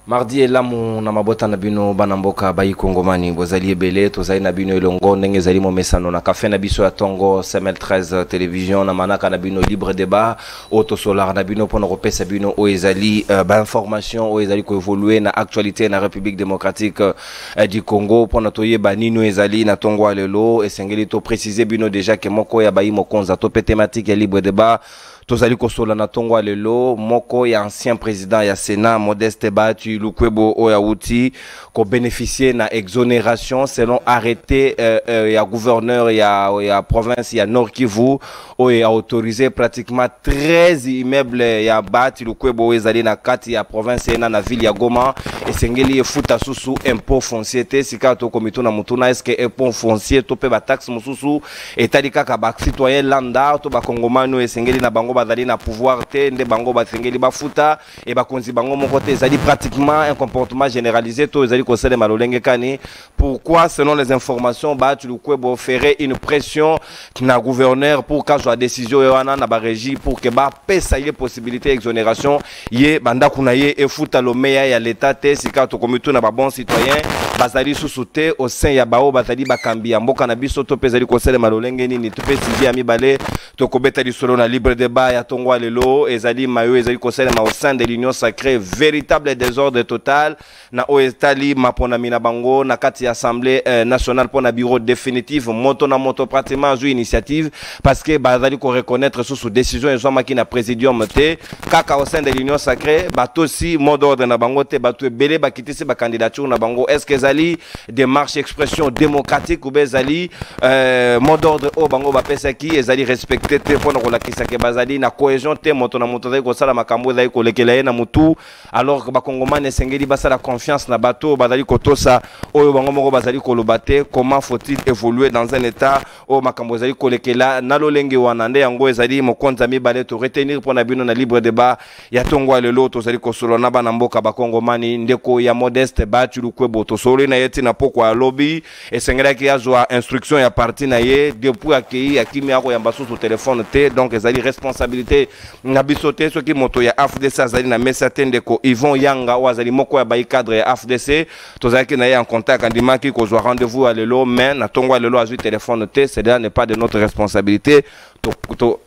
Mardi et lamu na mabota na bino banamboka bayi kongomani bozali ebele tozali na bino elongo ndenge ezali momesano na café na biso ya tongo CML13 télévision na manaka na bino libre débat auto solar na bino pona kopesa bino o ezali ba information o ezali ko évoluer na actualité na République démocratique du Congo pona toyeba nino ezali na tongo lelo esengeli to préciser bino déjà que moko ya bayi mokonza to thématique ya libre débat tozali kosola na tongo lelo moko ya ancien président ya Sénat Modeste Batu Lukwebo Oyauti ko bénéficier na exonération selon arrêté ya gouverneur ya province ya Nord Kivu o a autorisé pratiquement 13 immeubles ya Batu Lukwebo ezali na kati ya province na ville ya Goma esengeli efuta susu impôt foncier te sika to komito na mutuna est-ce que impôt foncier to pe ba taxe mususu etali kaka ba citoyen landa to ba kongomano esengeli na bango bazali na pouvoir te nde bango basengeli bafuta et bakonzi bango moko te ezali pratiquement un comportement généralisé to ezali kosele malolenge kani. Pourquoi selon les informations Batu Lukwebo ferait une pression na gouverneur pour que soit décision wana na ba régie pour que ba pesa ye possibilité exonération ye banda kuna ye efuta lo meya ya l'état te sika to komito na ba bon citoyen bazali susute au sein ya bao bazali bakambi ya mboka na biso to pezali kosele malolenge nini to pesi ya mibale to kobeta lisolo na libre débat ya tongo lelo ezali mayo ezali kosele ma au sein de l'union sacrée véritable désordre total na oestali mapona mina bango na kati assemblée nationale pour na bureau définitif moto na moto pratiquement jou initiative parce que bazali ko reconnaître sous décision et zoma ki na présidium te kaka au sein de l'union sacrée bato si mot d'ordre na bango te bato belé bakitisi ba candidature na bango est-ce que ezali démarche expression démocratique ou bezali mot d'ordre o bango ba pesa ki ezali respecté te pour na kolakisa ke bazali na cohésion te moto na moto ko sala makambo ezali ko lekela na mutu alors que ba kongomane sengeli basala confiance na bato bazali kotosa oyo bango moko bazali kolobate comment faut-il évoluer dans un état o makambo ezali kolekela na lolenge wana nde yango ezali mokonza mibale to retenir pour na bino na libre débat ya tongo lelo to zali kosolo na bana mboka ba kongomani ndeko ya Modeste Batu Lukwebo to solo na yeti na poko ya lobby esengela ki azwa instruction ya parti na ye depuis akei akimi ako ya basusu téléphone te donc ezali responsabilité na biso te soki moto ya AFDC azali na mesa te ndeko Yvon Yanga o azali moko ya bayi cadre ya AFDC tozalaki na ye en contact andimaki kozwa rendez-vous à lelo mais na tongo lelo azwi téléphone te cela n'est pas de notre responsabilité to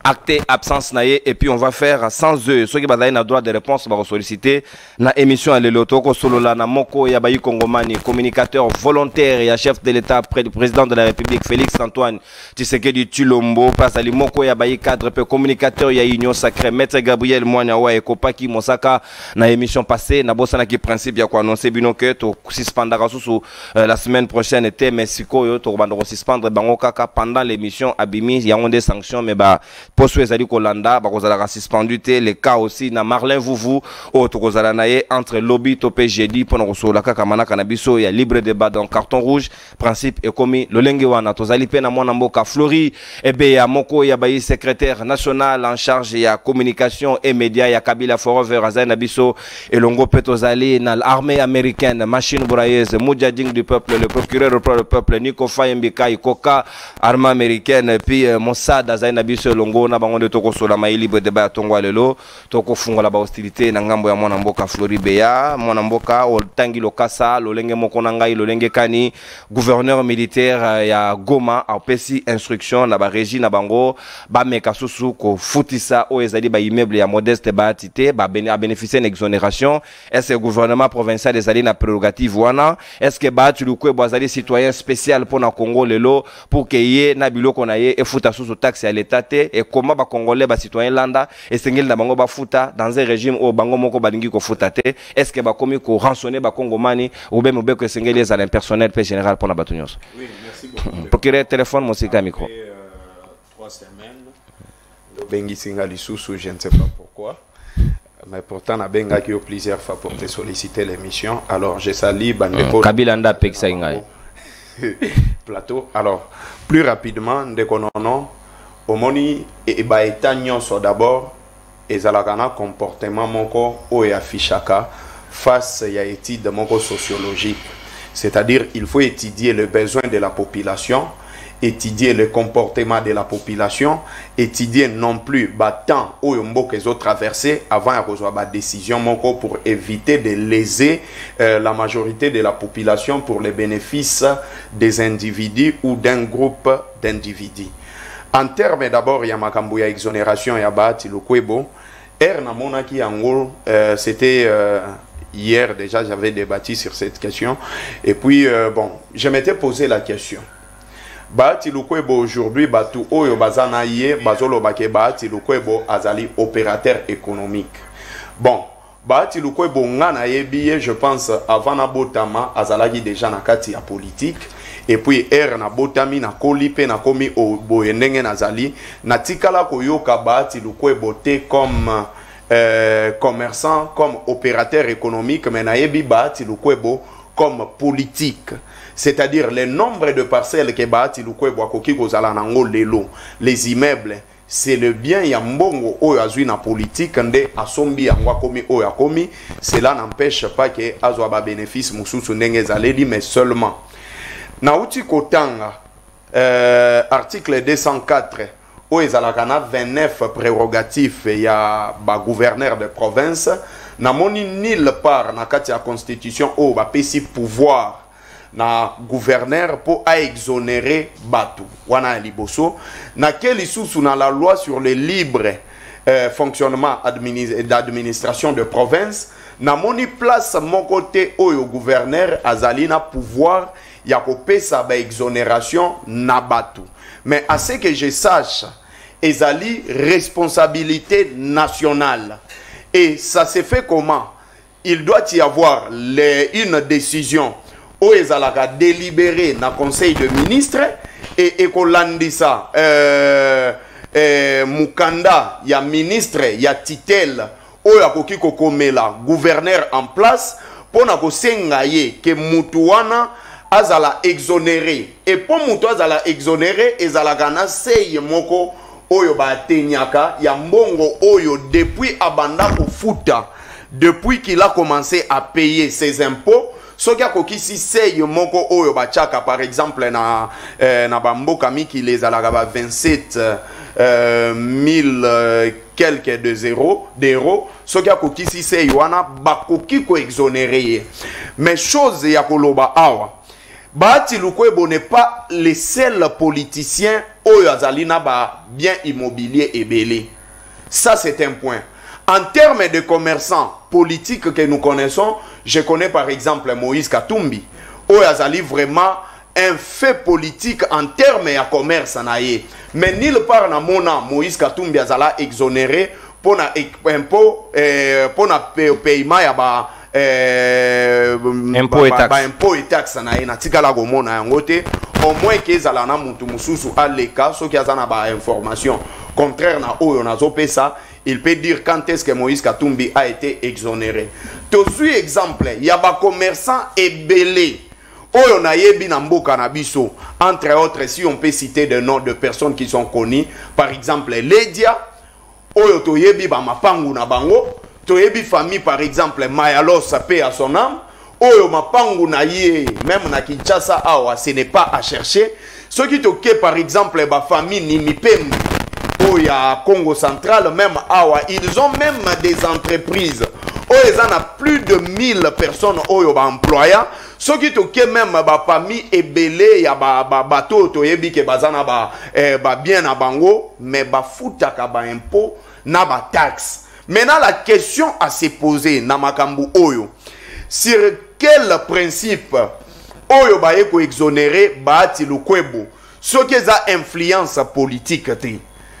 acté absence naie et puis on va faire sans eux ceux qui bazali na droit de réponse va solliciter na émission à l'éloto ko solola na moko ya bayi kongomani communicateur volontaire et chef de l'état près du président de la République Félix Antoine Tshisekedi Tshilombo passe ali moko ya bayi cadre pe communicateur ya union sacrée maître Gabriel Mwanya wa ekopaki Mosaka na émission passée na bosana ki principe ya ko annoncer bino que to suspendra sous la semaine prochaine était Mexico yo to bando suspendre bango kaka pendant l'émission abimi ya on des sanctions mais ba poso ezali kolanda bakozala suspendu te les cas aussi na Marlin Vuvu autre kozala naye entre lobby topé jeudi pour kosola kaka manaka na biso ya libre débat dans carton rouge principe et commis lolenge wana tozali pe na mwana mboka Flori ebe ya moko ya bayi secrétaire national en charge ya communication et médias ya Kabila Forever azali na biso elongo pe tozali na l'armée américaine machine broyeuse Mujahideen du peuple le procureur pour le peuple Nico Fayembika Ikoka armée américaine puis Mossad azali na biso elongo na bango de toko sola mai libre débat tongo lelo toko fungola ba hostilité na ngambo ya mwana mboka Flori Beya mwana mboka otangi lokasa lolenge moko na ngai lolenge kani gouverneur militaire ya Goma a pesi instruction na ba régie na bango ba meka susu ko futisa o ezali ba immeuble ya Modeste Batite ba bénéficier une exonération est-ce que gouvernement provincial des ali na prérogative wana est-ce que Batu Lukwebo azali citoyen spécial pour na Congo lelo pour que ye na biloko na ye e futa susu taxe à l'état et comment ba congolais ba citoyen landa et sengel na bango ba futa dans un régime au bango moko balingi ko futa te est-ce que ba komi ko rançonner ba congomani ou bien mobé que sengel les à personnel pe général pour na batunios. Oui, merci beaucoup. Pour que téléphone mon sika micro. 3 semaines. Bengi singali susu je ne sais pas pourquoi. Mais pourtant na benga qui plusieurs fois pour te solliciter l'émission. Alors je salue bandeko Kabila nda pekisa ngai. Plateau. Alors plus rapidement ndeko nono omoni e ba etanyo so d'abord ezalakana comportement moko o ya fichaka face ya étude moko sociologique, c'est-à-dire il faut étudier le besoin de la population étudier le comportement de la population, étudier non plus temps où les autres traversés avant de recevoir la décision pour éviter de léser la majorité de la population pour les bénéfices des individus ou d'un groupe d'individus. En termes d'abord, il y a ma exonération, il y a Bahati Lukwebo. C'était hier déjà, j'avais débattu sur cette question. Et puis, bon, je m'étais posé la question. Bahati Lukwebo aujourd'hui, Batu Oyo Bazanaye, Bazolo Bake Bahati Lukwebo Azali opérateur économique. Bon, Bahati Lukwebo Ngana Yebiye, je pense, avant Nabotama, Azalagi déjà na kati ya politique. Et puis, na botami, na kolipe, na komi o boyenenge nazali, na tikala koyoka Bahati Lukwebo te comme commerçant, comme opérateur économique, mais na yebi Bahati Lukwebo comme politique. C'est-à-dire le nombre de parcelles que Bahati Lukwebo akoki kozala nango lelo, les immeubles, c'est le bien ya mbongo oyo azui na politique nde asombi yango akomi oyo akomi. Cela n'empêche pas que azwa ba bénéfice mususu ndenge ezaleli, mais seulement Nauti Kotanga, article 204, où il y a 29 prérogatives, il y a le gouverneur de province. N'a moni nulle part dans la constitution où il y a pouvoir na gouverneur pour exonérer Batu. Wana liboso. Na quel sous dans la loi sur le libre fonctionnement d'administration de province. N'a moni place mon côté où le gouverneur azali na pouvoir. Il y a sa exonération nabatu. Mais à ce que je sache, ezali responsabilité nationale. Et ça se fait comment? Il doit y avoir une décision où ezalaka délibéré dans le conseil de ministres et kolandisa mukanda ya ministre ya titel oyo akoki kokomela gouverneur en place pour na kosenga ye ke mutuana azala exonéré. Et pour mutu azala exonéré, ezala gana seye moko oyo ba tenyaka ya mbongo oyo depuis abanda kofuta, depuis qu'il a commencé à payer ses impôts. Soki akokisi seye moko oyo ba tchaka par exemple na bamboka miki les alaga ba 27 000 quelques d'euros, soki akokisi seye wana bakoki ko exonéré. Mais chose ya koloba awa, Bahati Lukwebo n'est pas le seul politicien oyo azali na ba bien immobilier et belé. Ça c'est un point. En termes de commerçants politiques que nous connaissons, je connais par exemple Moïse Katumbi. Oyo azali vraiment un fait politique en termes de commerce naye. Mais nulle part na mona Moïse Katumbi azala exonéré pour na impôt pour na paiement ya ba impôt et taxe na ena tikala gomona yangote au moins que ezala na mutu mususu aleka soki azana ba information contraire na oyo nazo pesa, il peut dire quand est-ce que Moïse Katumbi a été exonéré. Tozu exemple, il y a ba commerçant ebelé oyo na yebi na mboka na biso, entre autres si on peut citer des noms de personnes qui sont connues, par exemple Ledia oyo to yebi ba mapangu na bango. Toyebi famille par exemple Mayalos paix à son âme. Oyo mapangu na ye même na Kinshasa awa ce n'est pas à chercher. Ceux qui toquent par exemple ba famille Nimipem oya Congo central même awa ils ont même des entreprises. Oyo ils en a plus de 1000 personnes oyo ba employés. Ceux qui toquent même ba famille ebele ya ba bateau toyebi ke bazana ba bien na bango mais ba futaka ba impôt na ba taxe. Maintenant, la question à se poser, Namakambu Oyo, sur quel principe Oyo ba eko exonéré Bahati Lukwebo, ce qui a influence politique.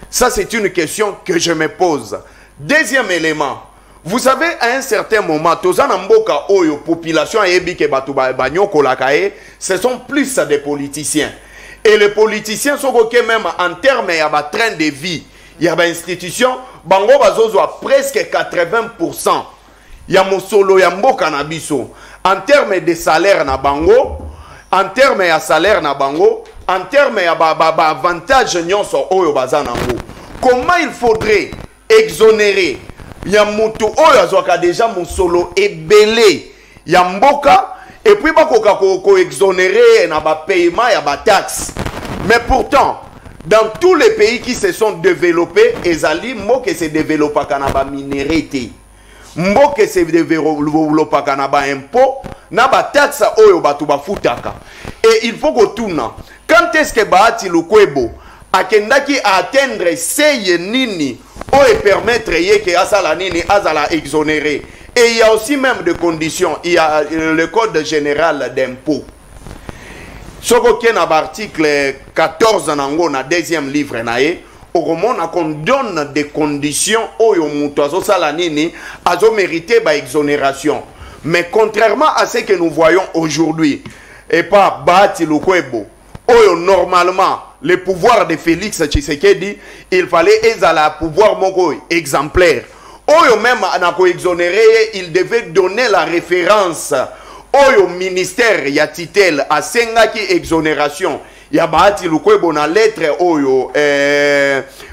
Ça, c'est une question que je me pose. Deuxième élément, vous savez, à un certain moment, Tozanamboka Oyo, population Ebike Batuba Banyo Kolakae, ce sont plus des politiciens. Et les politiciens sont même en termes de train de vie. Il y a des institutions, bango bazozo a presque 80%. Il y a mosolo ya mboka na biso. En termes de salaire na bango, en termes de salaire na bango, en termes de avantage nyonso oyo bazanango. Comment il faudrait exonérer ya mutu oyo azwaka déjà mosolo ebele ya mboka et puis bakoka ko exonérer na ba paiement ya ba taxe. Mais pourtant, dans tous les pays qui se sont développés, ezali mboka se développe kanaba minéralité. Mboka se développe kanaba impôt, na ba taxe oyo batu bafutaka. Et il faut que tourna. Quand est-ce que Bahati Lukwebo akendaki a atteindre seye nini oyo permettre ye que asala nini azala exonéré. Et il y a aussi même des conditions, il y a le code général d'impôt. Soko qui est dans l'article 14 nango na deuxième livre nae, au roman qu'on donne des conditions oyo muto azo sala nini azo mérité ba exonération. Mais contrairement à ce que nous voyons aujourd'hui, et pas Bahati Lukwebo, oyo normalement le pouvoir de Félix Tshisekedi, il fallait ezala pouvoir moko exemplaire. Oyo même anako exonéré, il devait donner la référence. Oyo ministère ya titel a sengaki exonération ya Bahati Lukwebo na lettre oyo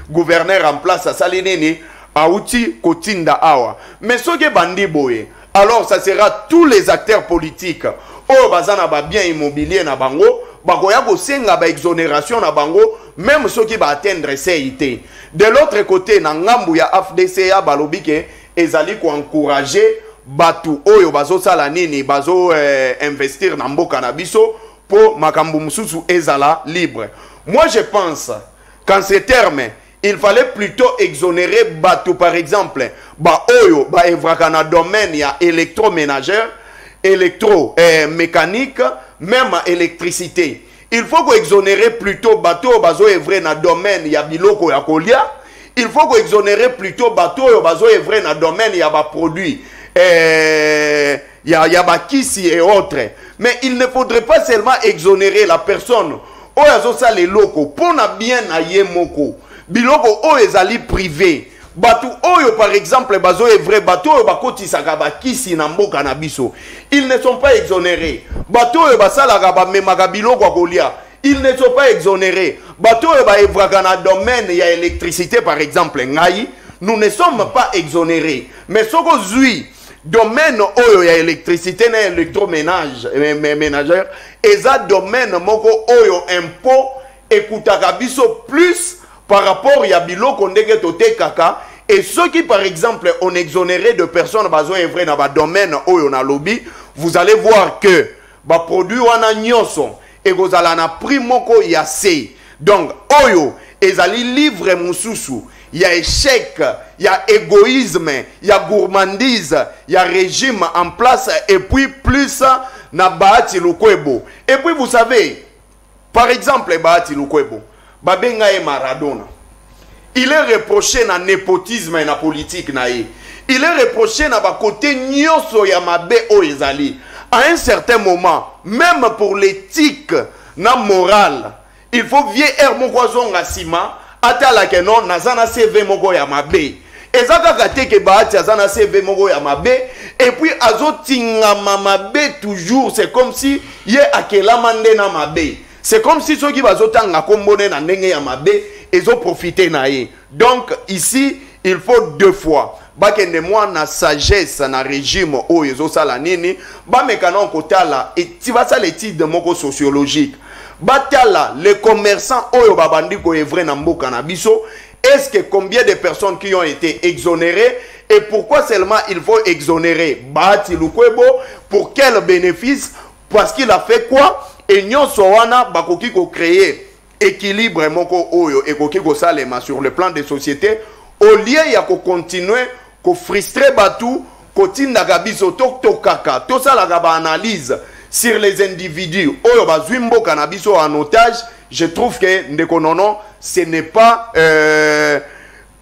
gouverneur en place a salineni auti kotinda awa. Mais soke bandi boye, alors ça sera tous les acteurs politiques oyo bazana ba bien immobilier na bango bakoya ko senga ba exonération na bango même soki ba atteindre CIT. De l'autre côté na ngambu ya FDCA balobi ke ezali ko encourager batu oyo bazo sala nini bazo investir na mboka na biso pour makambu mususu ezala libre. Moi je pense qu'en ces termes il fallait plutôt exonérer batu par exemple ba oyo ba evraka na domaine ya électroménager, électromécanique, même électricité. Il faut qu'on exonérer plutôt bateau bazo evre na domaine ya biloko ya kolia. Il faut qu'on exonérer plutôt bateau bazo evre na domaine ya ba produit ya ba kisi et autres. Mais il ne faudrait pas seulement exonérer la personne oyo sa les locaux pour na bien na ye moko. Biloko oyo ezali privé. Batu oyo par exemple bazo evre bato oyo bakoti sakaba kisi na mboka na biso. Ils ne sont pas exonérés. Bato oyo basala gaba memaka biloko kolia. Ils ne sont pas exonérés. Bato oyo ba evraka na domaine ya électricité par exemple ngai, nous ne sommes pas exonérés. Mais soko zui domaine oyo ya électricité na électroménage ménagère eza domaine moko oyo impôt ekutaka biso plus par rapport ya biloko ndenge tote kaka. Et ceux qui par exemple ont exonéré de personnes bazo evre na ba domaine oyo na lobby, vous allez voir que ba produit wana nyonso et gozala na prix moko ya se. Donc oyo ezali livre mususu ya échec, ya égoïsme, ya gourmandise, ya régime en place et puis plus na Bahati Lukwebo. Et puis vous savez, par exemple Bahati Lukwebo, babenga e Maradona. Il est reproché na népotisme et na politique nae. Il est reproché na ba côté nyonso ya mabe o ezali. À un certain moment, même pour l'éthique na morale, il faut vieux moko zonga sima atala ke non nazana CV moko ya mabe. Ezaka kate ke Bahati azana CV moko ya mabe et puis azotinga mabe toujours, c'est comme si ye akela mande na mabe. C'est comme si ceux qui bazotanga kombone na ndenge ya mabe ils ont profité naïe. Donc ici il faut deux fois bakende moi na sagesse na régime o ezo sala nini ba mekana kotala et tu vas ça l'étude de moko sociologique batala les commerçants oyo babandi ko evre na mboka na biso. Est-ce que combien de personnes qui ont été exonérées et pourquoi seulement il faut exonérer Bahati Lukwebo, pour quel bénéfice? Parce qu'il a fait quoi? Et nyonso wana bakoki ko créer équilibre moko oyo et koki ko salema sur le plan des sociétés au lieu ya ko continuer ko frustrer batu ko tinda gabiso to kaka to sala ga ba analyse sur les individus oyo bazwi mboka na biso en otage. Je trouve que ndeko nono ce n'est pas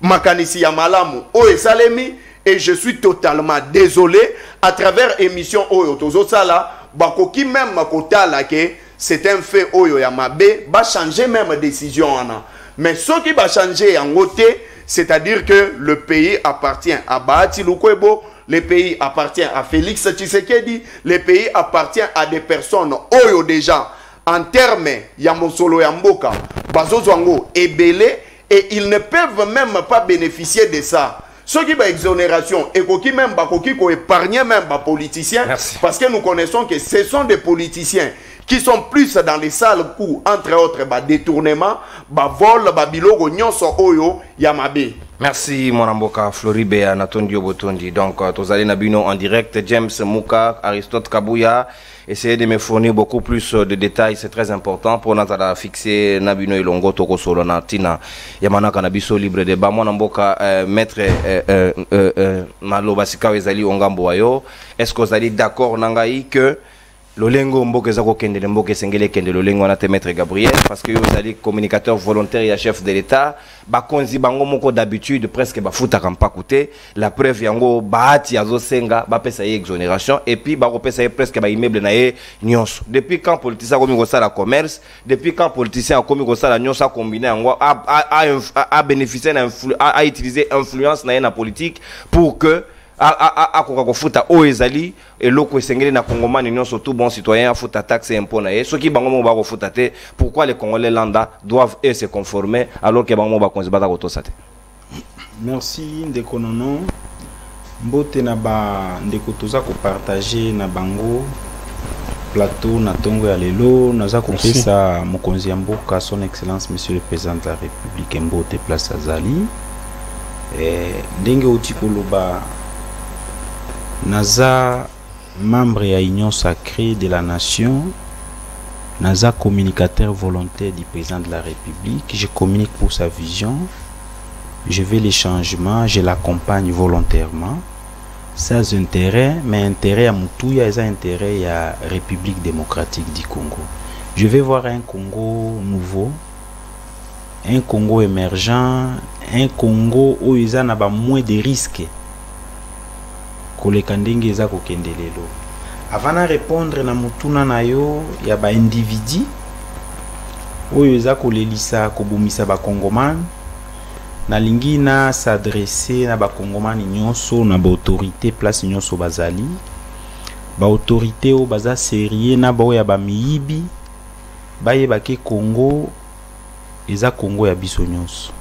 makanisi ya malamu oyo salemi et je suis totalement désolé à travers émission oyo tozo sala bakoki même makotala ke c'est un fait oyo ya mabe ba changer même décision ana. Mais ce qui va changer en côté, c'est-à-dire que le pays appartient à Bahati Lukwebo, le pays appartient à Félix Tshisekedi, le pays appartient à des personnes oyo déjà en termes ya mosolo ya mboka bazozwango ebele et ils ne peuvent même pas bénéficier de ça. Ceux qui va exonération et qui même bakoki ko épargner même ba politiciens. Merci. Parce que nous connaissons que ce sont des politiciens qui sont plus dans les sales coups, entre autres, détournement, vol, bilogo, nyonso oyo, yamabe. Merci Monamboka, Floribé, Anatondi Obotondi. Donc, tous allez nabino en direct, James Mouka, Aristote Kabouya. Essayez de me fournir beaucoup plus de détails, c'est très important pour nous fixer Nabino Ilongo Toko Solo Natina. Yamana Kanabiso libre débat. Monamboka, maître Malo Basika Ezali Ongambo Ayo. Est-ce que vous allez d'accord Nangaï que Lolengo Mboke Zako Kende Mboke Sengele Kende Lolengo Nate Maître Gabriel parce que vous allez communicateur volontaire et chef de l'État bakonzi bango moko d'habitude presque bafuta kampa koute la preuve yango bahati azo senga ba pesa exonération et puis ba pesa presque ba immeuble na ye nyonso depuis quand politicien komi ko sala commerce depuis quand politicien komi ko sala nyonso combiné yango a bénéficier a utiliser influence na politique pour que a kofuta o ezali et loko esengeli na Congomani nyonso tout bon citoyen a futa taxe et impôt na ye soki bango mo ba kofuta te pourquoi les Congolais lambda doivent se conformer alors que bango ba konzibata ko tosate. Merci ndeko nono mbote na ba ndeko toza ko partager na bango plateau na tongo ya lelo naza ko pesa mokonzi ya mboka son excellence monsieur le président de la République mbote place azali ndenge utikoloba Naza, membre à Union Sacrée de la Nation, Naza, communicateur volontaire du président de la République, je communique pour sa vision, je veux les changements, je l'accompagne volontairement, sans intérêt, mais intérêt à Moutouya et intérêt à la République démocratique du Congo. Je vais voir un Congo nouveau, un Congo émergent, un Congo où il y a moins de risques. Avant de répondre na mutuna na yo ya ba individu oyo eza kolelisa kobumisa ba Congomani na lingi na s'adresser na ba Congomani nyonso na ba autorité place nyonso bazali ba autorité o baza sérieux na ba ya ba miyibi bayeba ke Congo eza Congo ya biso nyonso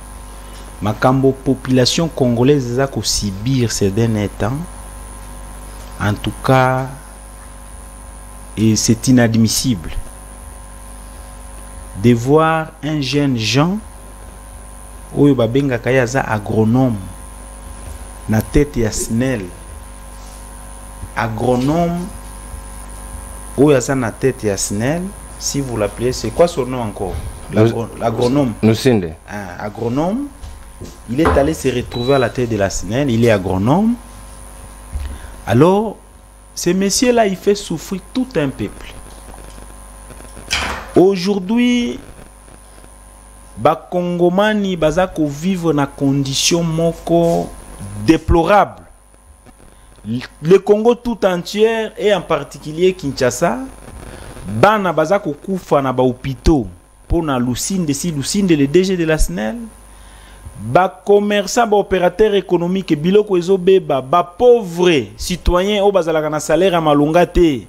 makambo population congolaise eza ko subir ces derniers temps. En tout cas, et c'est inadmissible de voir un jeune Jean oyo babenga kayaza agronome na tête ya SNEL agronome oyo aza na tête ya SNEL si vous l'appelez c'est quoi son nom encore l'agronome Nusinde agronome il est allé se retrouver à la tête de la SNEL il est agronome. Alors, ce monsieur-là, il fait souffrir tout un peuple. Aujourd'hui, ba Congomani bazako vivre dans condition moko déplorable. Le Congo tout entier et en particulier Kinshasa, bana bazako kufa na ba hôpitaux pour na Lucinde le DG de la SNEL. Ba commerçant, ba opérateur économique, biloko ezobeba, ba pauvre citoyen o bazalaka na salaire à malunga te.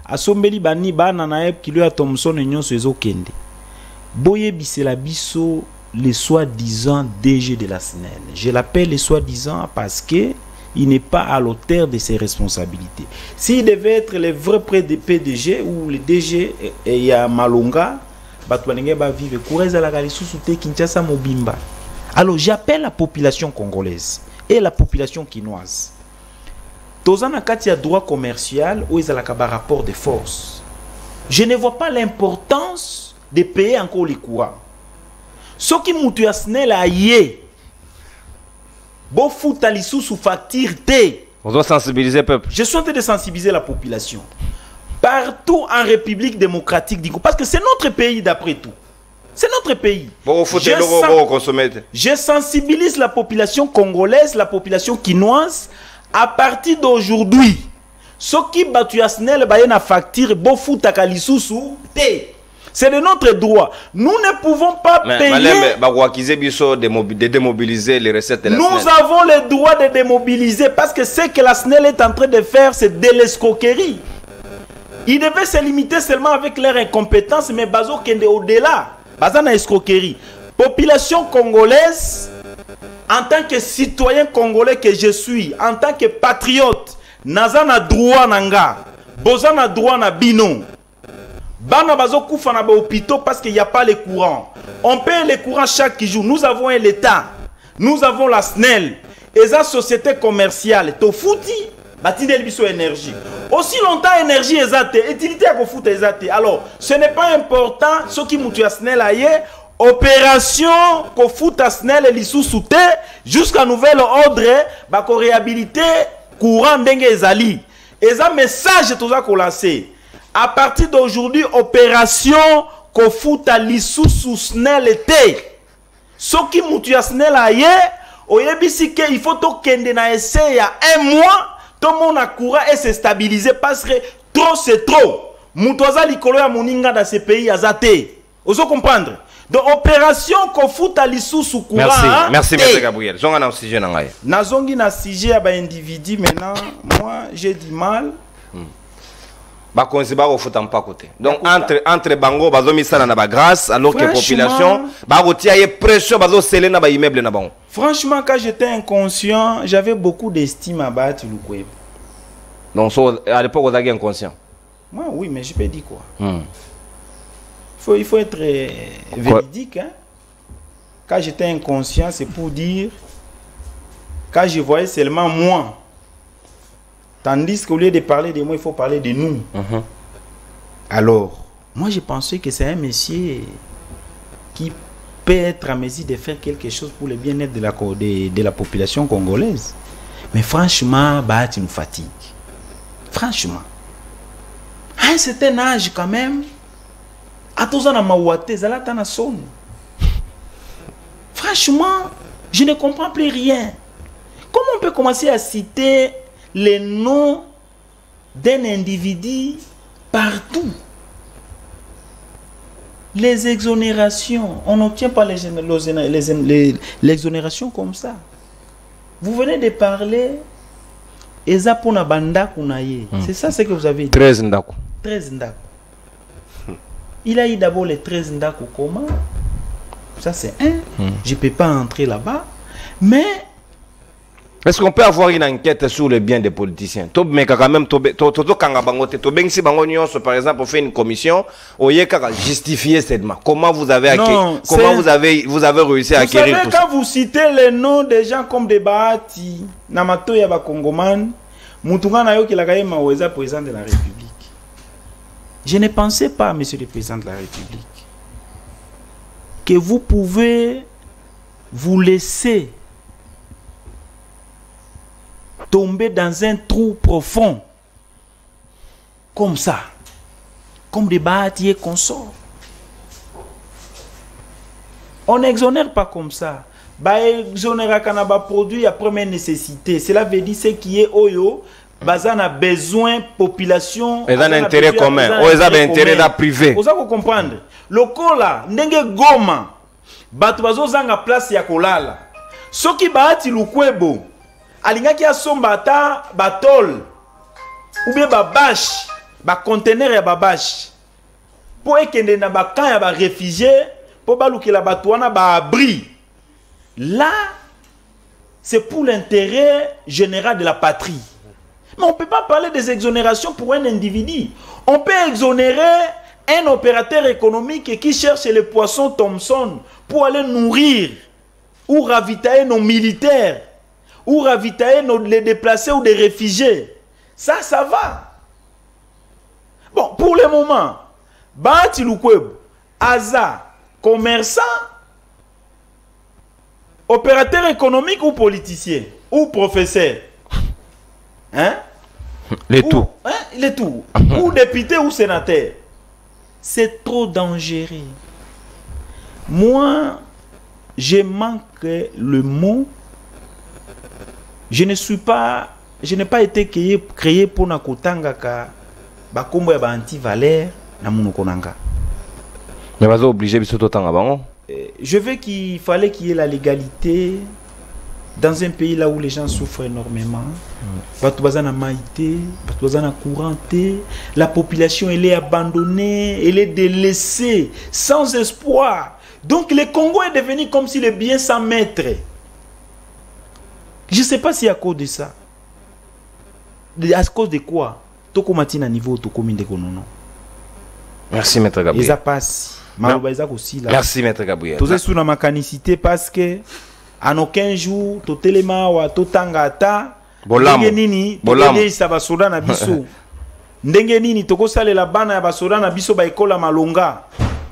Asombeli bani bana na ep kilo ya Thomson nyonso ezokende. Boye bisela biso les soi-disant DG de la SNEL. Je l'appelle les soi-disant parce que il n'est pas à l'auteur de ses responsabilités. S'il devait être le vrai PDG ou le DG et ya malunga, batwanenge ba vivre courage la galisusu te Kinshasa mobimba. Alors j'appelle la population congolaise et la population quinoise. Tozana kati ya droit commercial où ils ont un rapport de force. Je ne vois pas l'importance de payer encore les courants. Ce qui moutou ya SNEL a yé. Bon fout à l'issou sous facture T. On doit sensibiliser le peuple. Je suis en train de sensibiliser la population. Partout en République démocratique du Congo. Parce que c'est notre pays d'après tout. C'est notre pays. Je sensibilise la population congolaise, la population quinoise. À partir d'aujourd'hui, ce qui battu à SNEL na facture, c'est de notre droit. Nous ne pouvons pas payer. De démobiliser les recettes de la SNEL. Nous avons le droit de démobiliser parce que ce que la SNEL est en train de faire, c'est de l'escroquerie. Ils devaient se limiter seulement avec leur incompétence, mais bazo kende au-delà. Bazana escroquerie. Population congolaise, en tant que citoyen congolais que je suis, en tant que patriote, nazana droit nanga, bozana droit na bino. Bana bazo koufa na ba hôpitaux parce qu'il n'y a pas les courants. On paye les courants chaque jour. Nous avons l'État. Nous avons la SNEL. Et la société commerciale. To fouti. Batine biso énergie. Aussi longtemps énergie ezate. Utilité à foot ezate. Alors, ce n'est pas important. Ce qui moutu à SNEL aye. Opération ko foot à SNEL et l'issou souté. Jusqu'à nouvel ordre. Bako réhabilité. Courant dengue ezali. Et ça message tout ça qu'on lance. À partir d'aujourd'hui, opération qu'on fout à l'issue sous SNEL été. Ce qui moutu à SNEL aye, il faut to kende na essai il y a un mois, tout le monde a couru et s'est stabilisé parce que trop c'est trop. Moutoza likolo ya moninga dans ces pays à zate. Vous comprendre? Donc opération qu'on fout à l'issue sous courant. Merci, merci Maître Gabriel. Zonga na sujet na ngai. Nazongi na sujet à ba individu maintenant, moi j'ai du mal. Bah considère au foot en pas côté. Donc entre bango bazo misala na ba grâce alors que population ba rotia y pression bazo sceller na ba immeuble na bango. Franchement quand j'étais inconscient, j'avais beaucoup d'estime à battre Lukwebo. Donc à l'époque vous avez inconscient. Moi oui, mais je peux dire quoi. Il faut être véridique hein. Quand j'étais inconscient, c'est pour dire quand je voyais seulement moi. Tandis qu'au lieu de parler de moi, il faut parler de nous. Alors, moi, je pensais que c'est un monsieur qui peut être à mesure de faire quelque chose pour le bien-être de la population congolaise. Mais franchement, bah, tu nous fatigues. Franchement. À un certain âge, quand même, à tous en amawate, zalata na son. Franchement, je ne comprends plus rien. Comment on peut commencer à citer les noms d'un individu partout? Les exonérations, on n'obtient pas l'exonération comme ça. Vous venez de parler, Ezapona Banda Kunaye. C'est ça ce que vous avez dit. 13 Ndaku. 13 Ndaku. Il a eu d'abord les 13 Ndaku comment? Ça c'est un. Je ne peux pas entrer là-bas. Mais est-ce qu'on peut avoir une enquête sur le bien des politiciens? Mais quand même, par exemple, on fait une commission, on y a justifier cette main. Comment vous avez acquis, comment vous avez réussi à acquérir tout ça? Quand vous citez les noms des gens comme des Bahati, Namato Yaba Kongoman, Moutoura Nayo qui l'a gagné Maoueza, président de la République. Je ne pensais pas, monsieur le président de la République, que vous pouvez vous laisser tomber dans un trou profond comme ça, comme des bâtis qu'on sort. On n'exonère pas comme ça. Bah exonère kanaba produit à première nécessité. Cela veut dire ce qui est oyo, bazan a besoin population. Ils ont un intérêt commun. Ils ont un intérêt privé. Vous avez comprendre. Le cola ndenge goma, batu bazo zanga place ya kolala. Soki baati Lukwebo. Alingaki asomba ata batol ou bien babache ba conteneur ya babache pour ekende na ba camp ya ba réfugiés pour balukela batwana ba abri. Là c'est pour l'intérêt général de la patrie. Mais on peut pas parler des exonérations pour un individu. On peut exonérer un opérateur économique qui cherche les poissons Thomson pour aller nourrir ou ravitailler nos militaires, ou ravitailler les déplacés ou des réfugiés. Ça va. Bon, pour le moment, Bahati Lukwebo, Aza, commerçant, opérateur économique ou politicien, ou professeur. Hein? Les tout. Hein? Les tout. Ou député ou sénateur. C'est trop dangereux. Moi, je manque le mot. Je n'ai pas été créé pour nakotanga ka bakombo ya ba anti-valeur na munokonanga. Mais vas obligé biso totanga bango. Je veux qu'il fallait qu'il y ait la légalité dans un pays là où les gens souffrent énormément. Batu bazana maïté, batu bazana couranté, la population elle est abandonnée, elle est délaissée, sans espoir. Donc le Congo est devenu comme si le bien sans maître. Je ne sais pas si à cause de ça. À cause de quoi? Toko matina niveau toko minde konono. Merci Maître Gabriel. Eza passe. Maloba eza aussi là. Merci Maître Gabriel. Tous sous na makanicité parce que en aucun jour to telema wa to tangata Bolamo. nini Bolamo. to sa basoda na biso. Ndenge nini to ko salela bana ya basoda na biso ba ekola malonga.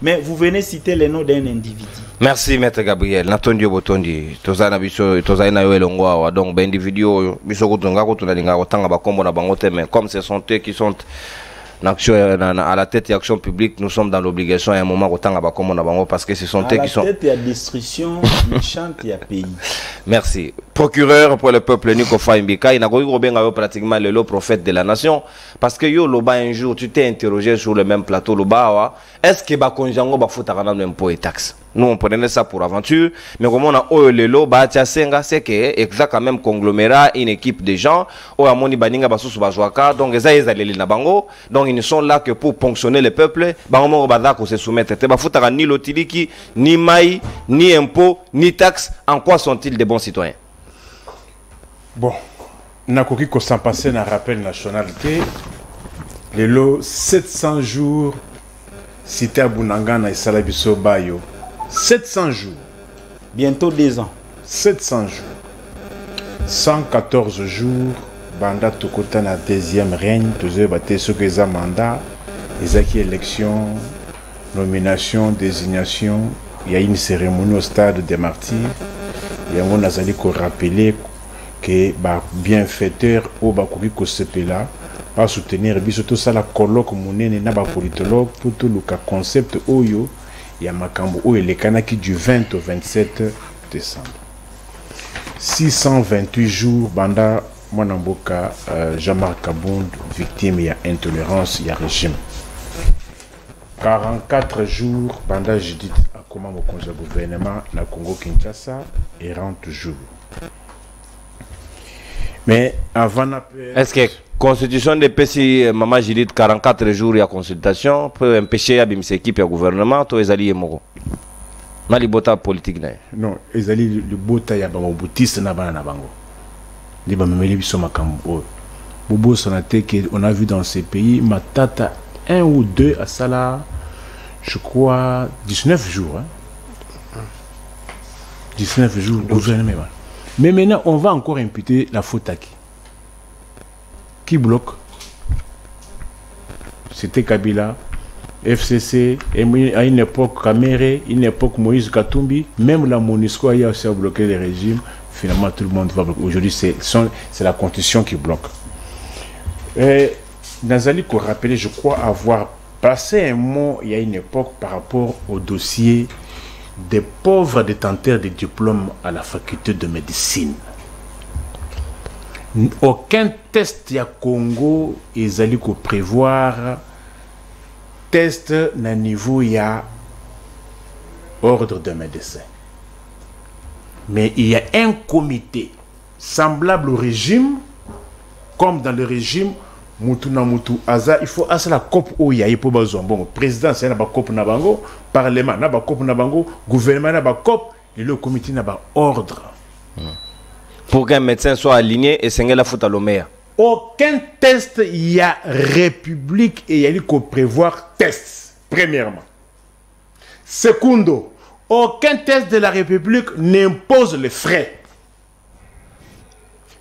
Mais vous venez citer les noms d'un individu. Merci Maître Gabriel. Natondi Botondi. Tozana biso tozana yo elongo awa. Donc ben individu biso kutunga kutuna linga kotanga bakombo na bango te, mais comme ce sont eux qui sont à la tête de l'action publique, nous sommes dans l'obligation à un moment kotanga bakombo na bango parce que ce sont eux qui sont à la tête il y a destruction méchante il y a pays. Merci. Procureur pour le peuple Nico Faimbika, il a pratiquement le prophète de la nation. Parce que yo, Loba, un jour, tu t'es interrogé sur le même plateau, Loba, est-ce que Bakonjango va foutre un impôt et taxe? Nous, on prenait ça pour aventure. Mais comme on a Oelelo, Senga, c'est que exact même conglomérat, une équipe de gens, Oamoni Baninga Basus Bazwaka, donc les Nabango, donc ils ne sont là que pour ponctionner le peuple. Bango Badako se soumettre. Te Bafutara ni lotiliki, ni maï, ni impôt, ni taxe. En quoi sont-ils des bons citoyens? Bon, nakoki ko s'en passer na rappel nationalité. Les lots 700 jours cité à Bunanga na Isala Biso Bayo. 700 jours. Bientôt 2 ans. 700 jours. 114 jours. Banda Tokota na deuxième règne. Tous batté ce que les mandat. Les acquis élection, nomination, désignation. Il y a une cérémonie au stade des martyrs. Il y a un azali ko rappeler que ba bienfaiteur au bakoki ko sepela pas soutenir biso tout ça la colloque monene na ba politologue pour tout le concept oyo ya makambo o elekanaki du 20 au 27 décembre. 628 jours banda mwana mboka Jean-Marc Kabund victime ya intolérance ya régime. 44 jours banda Judith Akoma mokonzi ya gouvernement na Congo Kinshasa et rentre toujours. Mais avant est-ce que constitution de PC Maman Judith 44 jours ya consultation peut empêcher à bimse équipe ya gouvernement to ezali yemoko na libota politique na non ezali libota ya bango boutiste na bana na bango ndi ba memeli biso makambo bobo sonate que on a vu dans ces pays matata 1 ou 2 à Sala je crois 19 jours hein? 19 jours gouvernement. Mais maintenant, on va encore imputer la faute à qui? Qui bloque? C'était Kabila, FCC, et à une époque Kamere, une époque Moïse Katumbi, même la MONUSCO a aussi bloqué le régime. Finalement, tout le monde va bloquer. Aujourd'hui, c'est la Constitution qui bloque. Nazali, pour rappeler, je crois avoir passé un mot il y a une époque par rapport au dossier des pauvres détenteurs de diplômes à la faculté de médecine. Aucun test à Congo ezali ko prévoir test na niveau ya ordre de médecin. Mais il y a un comité semblable au régime, comme dans le régime Mutu na mutu aza il faut asa la COP o ya ipo bazwa bon président c'est na ba COP na bango parlement na ba COP na bango gouvernement na ba COP et le comité na ba ordre pour qu'un médecin soit aligné et c'est la faute à l'omea. Aucun test il y a république et il y a qu'on prévoir test premièrement. Secondo, aucun test de la république n'impose les frais.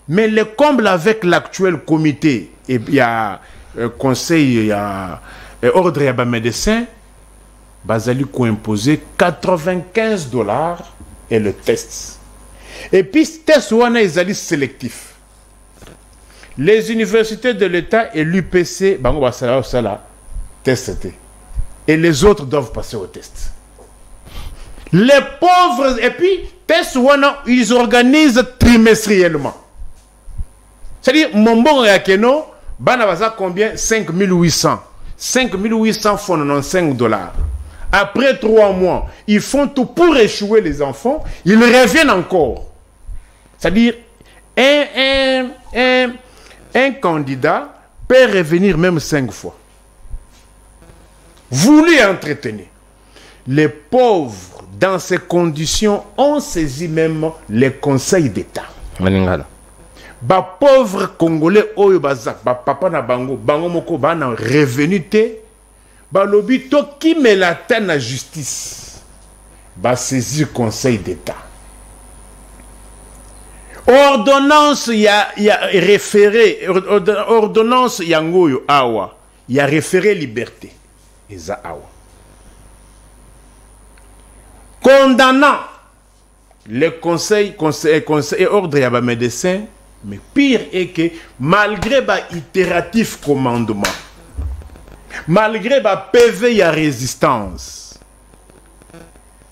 Mais le comble avec l'actuel comité, il y a conseil, il y a ordre, il y a médecin, Bazali ko imposé $95 et le test. Et puis, ce test est sélectif. Les universités de l'État et l'UPC, testé. Et les autres doivent passer au test. Les pauvres, et puis, test, ils organisent trimestriellement. C'est-à-dire, mon bon Yakeno, Banabaza combien? 5800. 5800 font $95. Après 3 mois, ils font tout pour échouer les enfants. Ils reviennent encore. C'est-à-dire, un candidat peut revenir même 5 fois. Vous lui entretenez. Les pauvres, dans ces conditions, ont saisi même les conseils d'État. Ba pauvre congolais oyo bazak ba papa na bango bango moko ba na revenu te balobi to qui met la tête na justice ba saisir conseil d'état ordonnance ya référé ordonnance yangoyo awa ya référé liberté eza awa condamnant le conseil et ordre ya ba médecin. Mais pire est que malgré ba itératif commandement, malgré ba PV ya résistance,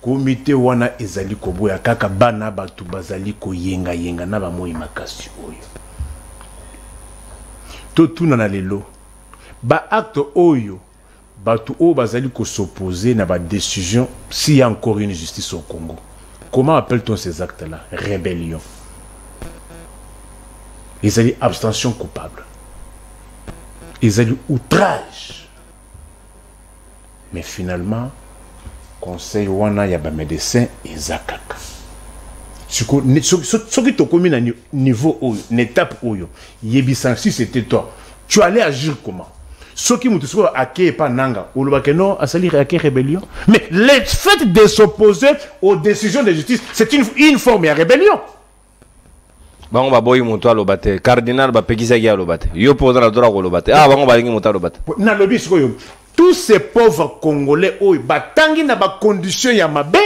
comité wana ezali koboya kaka bana batu bazali ko yenga na ba moi makasi oyo. To tuna na lelo ba acte oyo batu o bazali ko s'opposer na ba décision s'il y a encore une justice au Congo. Comment appelle-t-on ces actes-là? Rébellion. Ils ont dit abstention coupable. Ils ont dit outrage. Mais finalement, conseil wana yaba médecin ezakaka. Ce qui t'a commis à niveau oyo, une étape oyo, yebisan si c'était toi, tu allais agir comment? Ce qui m'a dit que pas nanga, ou le non, à salir à rébellion. Mais le fait de s'opposer aux décisions de justice, c'est une forme de rébellion. Bango ba boyi muto alobate cardinal ba pekisa gi alobate yo poza na droit kolobate bango ba lingi muto alobate na lobi sikoyo tous ces pauvres congolais oyo batangi na ba condition ya mabe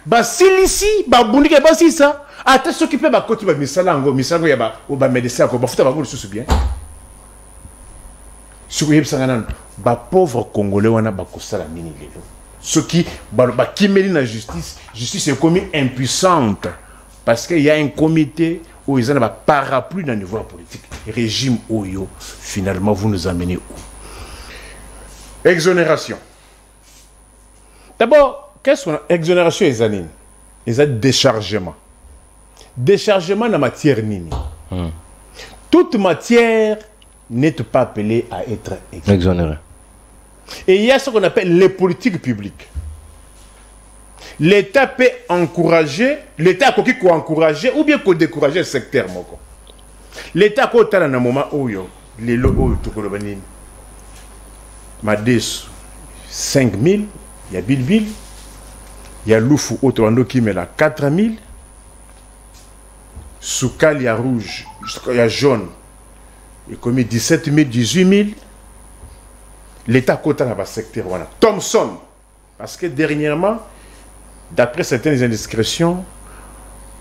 ba silisi ba bundike ba sisa ata soki pe ba koti ba misalango ya ba médecin ko ba futa bango lisusu bien sikoyo bisangana ba pauvres congolais wana ba kosala nini lelo. Ce qui, qui mène la justice est commis impuissante. Parce qu'il y a un comité où ils ont un parapluie dans le niveau politique. Régime Oyo, finalement, vous nous amenez où? Exonération. D'abord, qu'est-ce qu'on a? Exonération et zanine. Ils ont déchargement. Déchargement dans la matière nini. Toute matière n'est pas appelée à être exonérée. Et il y a ce qu'on appelle les politiques publiques. L'État peut encourager, l'État peut encourager ou bien décourager le secteur. L'État peut dans un moment où il y a Mades 5 000, il y a Bilbil, il y a Loufou Otoando qui met la 4 000, Soukal il y a rouge, il y a jaune, il y a commis 17 000, 18 000. L'État côté dans le secteur. Voilà. Thomson, parce que dernièrement, d'après certaines indiscrétions,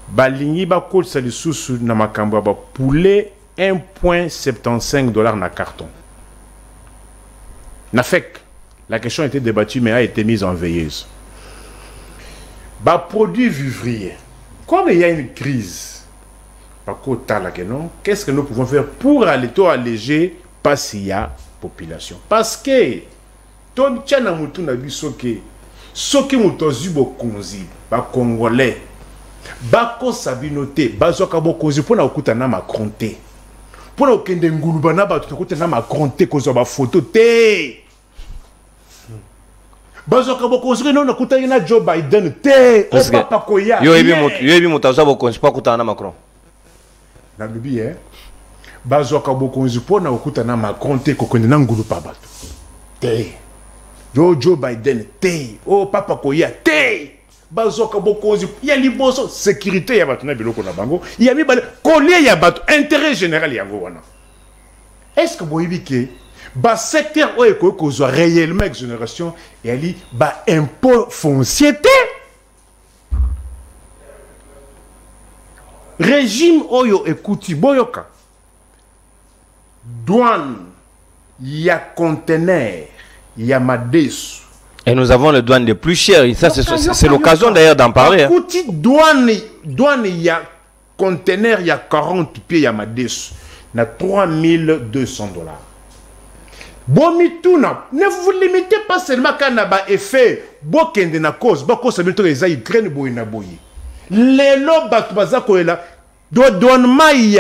Baligny ba côte ça sous na makamba ba poulet 1,75 $ na carton. Na fek, la question a été débattue mais a été mise en veilleuse. Ba produit vivrier. Comme il y a une crise, qu'est-ce que nous pouvons faire pour alléger pas s'il y a population? Parce que ton tchana mutu na bisoke soki mutozi bokonzi ba congolais ba ko sabinote bazoka bokonzi pona okuta na Macron te pona okende nguluba na ba tukuta na Macron te ko zo ba photo te bazoka bokonzi no nakuta na Joe Biden te o papa koya yo ebi mutaza bokonzi pa kuta na Macron na lubi bazoka bokonzi pona okuta na Macron te ko kende na nguluba bato te Joe Biden te o papa koya te bazoka bokonzi ya liboso sécurité ya bato na biloko na bango ya mi bale collier ya bato intérêt général yango wana. Est-ce que boyebi ke ba secteur o eko kozwa réellement exonération et ali ba impôt foncier te régime oyo ekuti boyoka douane ya conteneur ya madesu. Et nous avons le douane les plus chers. Ça, c'est l'occasion d'ailleurs d'en parler. Écoutez, douane, il y a conteneur, il y a 40 pieds, il y a madesu. Il y a 3200 $. Bon, mituna, ne vous limitez pas seulement quand il y a effet. Bon, qu'il y a une cause. Bon, ça veut dire que les Ukrainiens boy na boy. Les lobes bazako là. Douanement, il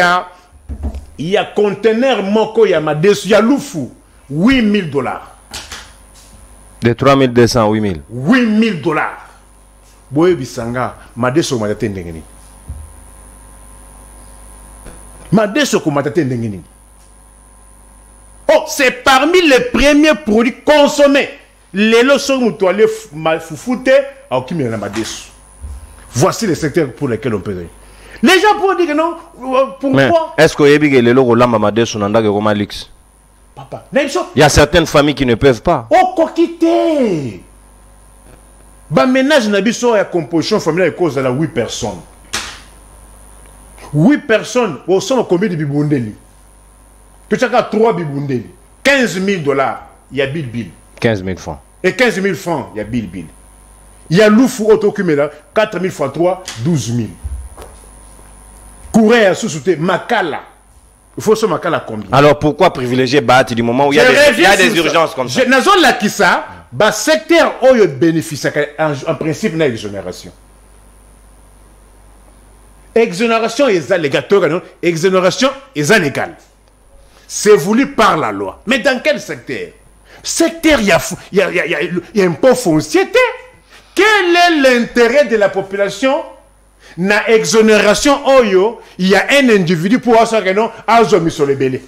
y a conteneur moko, il y a madesu, il y a loufou. 8 000 $. De 3200 à 8000. 8 000 $. Boye bisanga, madeso matate ndengeni. Madeso ko matate ndengeni. Oh, c'est parmi les premiers produits consommés. Les leçons où tu allais foufoute, voici les secteurs pour lesquels on peut dire. Les gens pourraient dire que non. Pourquoi? Est-ce que les logos lamba madesu nandage comme Alix? Papa, il y a certaines familles qui ne peuvent pas. Oh, coquité! Bah, ménage n'a pas la composition familiale à cause de la 8 personnes. 8 personnes, au sein de combien de bibundeli? Tu as 3 bibundeli. 15 000 $, il y a Bill. 15 000 francs. Et 15 000 francs, il y a Bill. Il y a Loufou Autokumela, 4 000 fois 3, 12 000. Courir à sous-souter, Makala. Il faut ce Makala combien? Alors pourquoi privilégier Bahati du moment où il y a des urgences comme ça? Dans la Kissa, le secteur où il bénéficie en principe d'une exonération. Exonération est légal. Exonération est légale. C'est voulu par la loi. Mais dans quel secteur? Secteur, il y a un impôt foncier. Quel est l'intérêt de la population? Dans l'exonération, il y a un individu pour avoir que non, azomi sur les belés.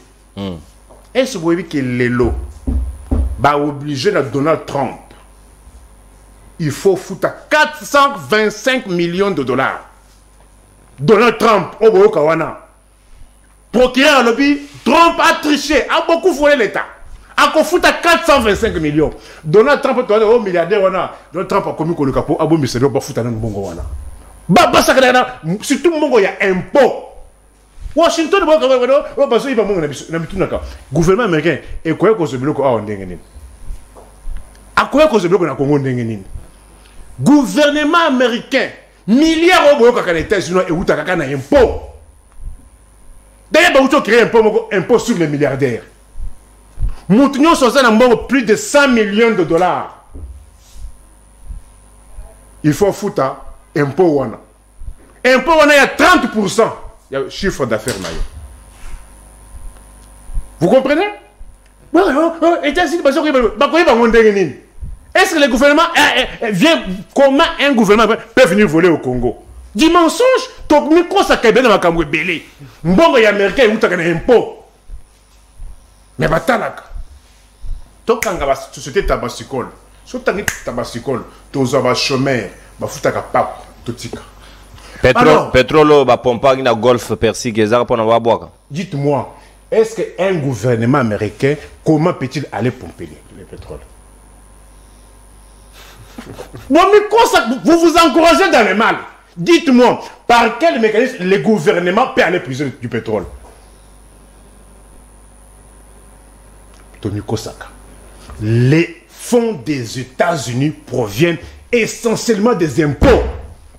Est-ce que vous voyez que les lots va obliger à Donald Trump? Il faut foutre 425 millions de $. Donald Trump, au Boyokawana. Procureur lobby, Trump a triché, a beaucoup volé l'État. A foutre 425 millions. Donald Trump est un milliardaire. Donald Trump a commis le capot, a bon monsieur, a foutre un bongo. Surtout il y a impôt. Washington, gouvernement américain, et quoi que ce bloc a ondengeni. À quoi que ce bloc a Congo ondengeni. Gouvernement américain, milliards de dollars aux États-Unis et où tu as un impôt. D'ailleurs, vous créez un impôt sur les milliardaires. Nous sommes plus de 100 millions de $. Il faut foutre impôt wana. Impôt wana, il y a 30%. Il y a chiffre d'affaires. Vous comprenez? Est-ce que le gouvernement vient, comment un gouvernement peut venir voler au Congo? Du mensonge, ton micro ça caille dans ma camoué belé. Mbongo y américain ou t'as un impôt. Mais batalaka. Toi quand la société tabassicole, si tu as tabassicole, tu as un chômeur, tu as un pape, tout ça. Pétrole, pompa, na golf, persil, gezar pour n'avoir boire. Dites-moi, est-ce qu'un gouvernement américain, comment peut-il aller pomper le pétrole? Bon, mais quoi ça, vous vous encouragez dans le mal. Dites-moi, par quel mécanisme le gouvernement peut aller puiser du pétrole? Tony Kosaka. Les fonds des États-Unis proviennent essentiellement des impôts.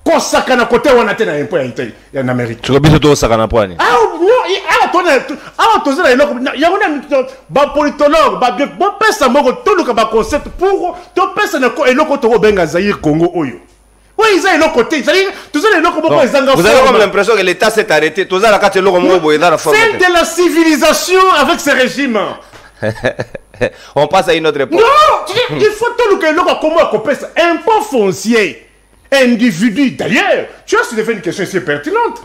Kosaka na côté on a des impôts en Amérique. Tu vois tout ça qu'on a pas. Ah non, il y a un politologue, bon personne tout le concept pour tout personne et le côté au Benga Zaïre Congo Oyo. Oui, ils ont un côté, tout ça les locaux pour les Anglo. Vous avez comme l'impression que l'État s'est arrêté. Tout ça la carte logo mo dans la forme. C'est de la civilisation avec ce régime. On passe à une autre époque. Non, il faut tout le que l'on comment couper ça. Impôt foncier, individu. D'ailleurs, tu as soulevé une question ici pertinente.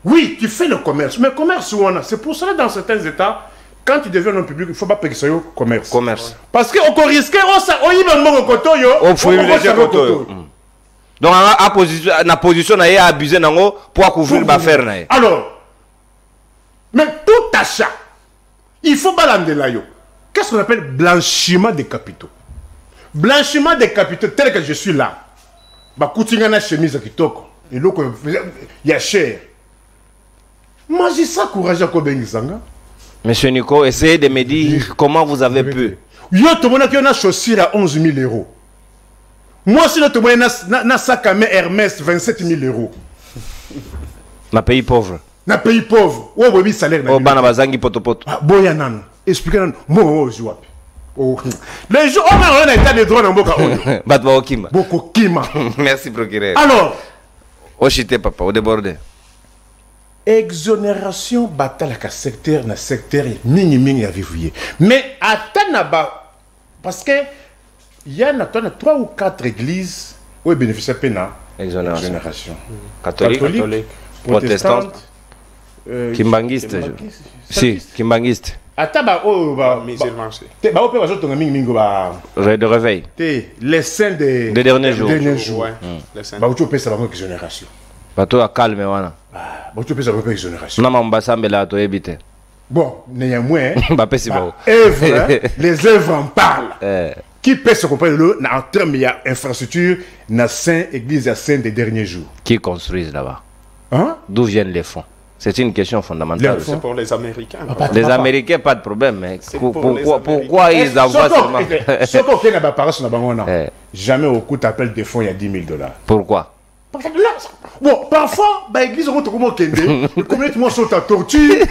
Oui, tu fais le commerce, mais commerce c'est pour cela dans certains États, quand tu deviens un public, il ne faut pas payer ça au commerce. Parce qu'on risque, on y va au côté, on faut donc, la position est abusée pour couvrir l'affaire. Alors, mais tout achat, il faut balancer là. Qu'est-ce qu'on appelle blanchiment des capitaux? Blanchiment des capitaux, tel que je suis là. Bah, chemise qui toque. Et l'eau, il y a cher. Magistrat courage à Kobengisanga. Monsieur Nico, essayez de me dire comment vous avez pu. Yo, tout le monde qui a une chaussure à 11 000 €. Moi, si tout le monde a un sac à main Hermès 27 000 €. Na pays pauvre. Na pays pauvre. Où est le salaire? Oh, banabazangi potopoto. Boyanan. Expliquez-nous. Moi, je vois. Les gens, on a un état de droit dans Boka. Batwa Okima. Boko Kima. Merci, procureur. Alors. Oshite, papa, au débordé. Exonération bataille à secteur na secteur mini à vivre. Mais à Tanaba, parce que il y a 3 ou 4 églises où bénéficient de exonération. Catholique, protestante, kimbangiste. Si, kimbangiste. Ataba oh musulman. De réveil. Les saints des derniers jours. Ouais. Tu peux savoir exonération. Bateau à calme wana. Tu peux savoir exonération. Non mais mbassambe là to éviter. Bon, néanmoins, œuvres, les œuvres en parlent. Qui peut se comprendre en termes d'infrastructure, na saint église à saint des derniers jours. Qui construisent là-bas? Hein? D'où viennent les fonds? C'est une question fondamentale. C'est pour les Américains. Les Américains, pas de problème. Mais pourquoi ils envoient seulement... Jamais au coup t'appelles des fonds, il y a $10,000. Pourquoi? Bon, parfois, l'église, on va te commander. Combien de sont à torture?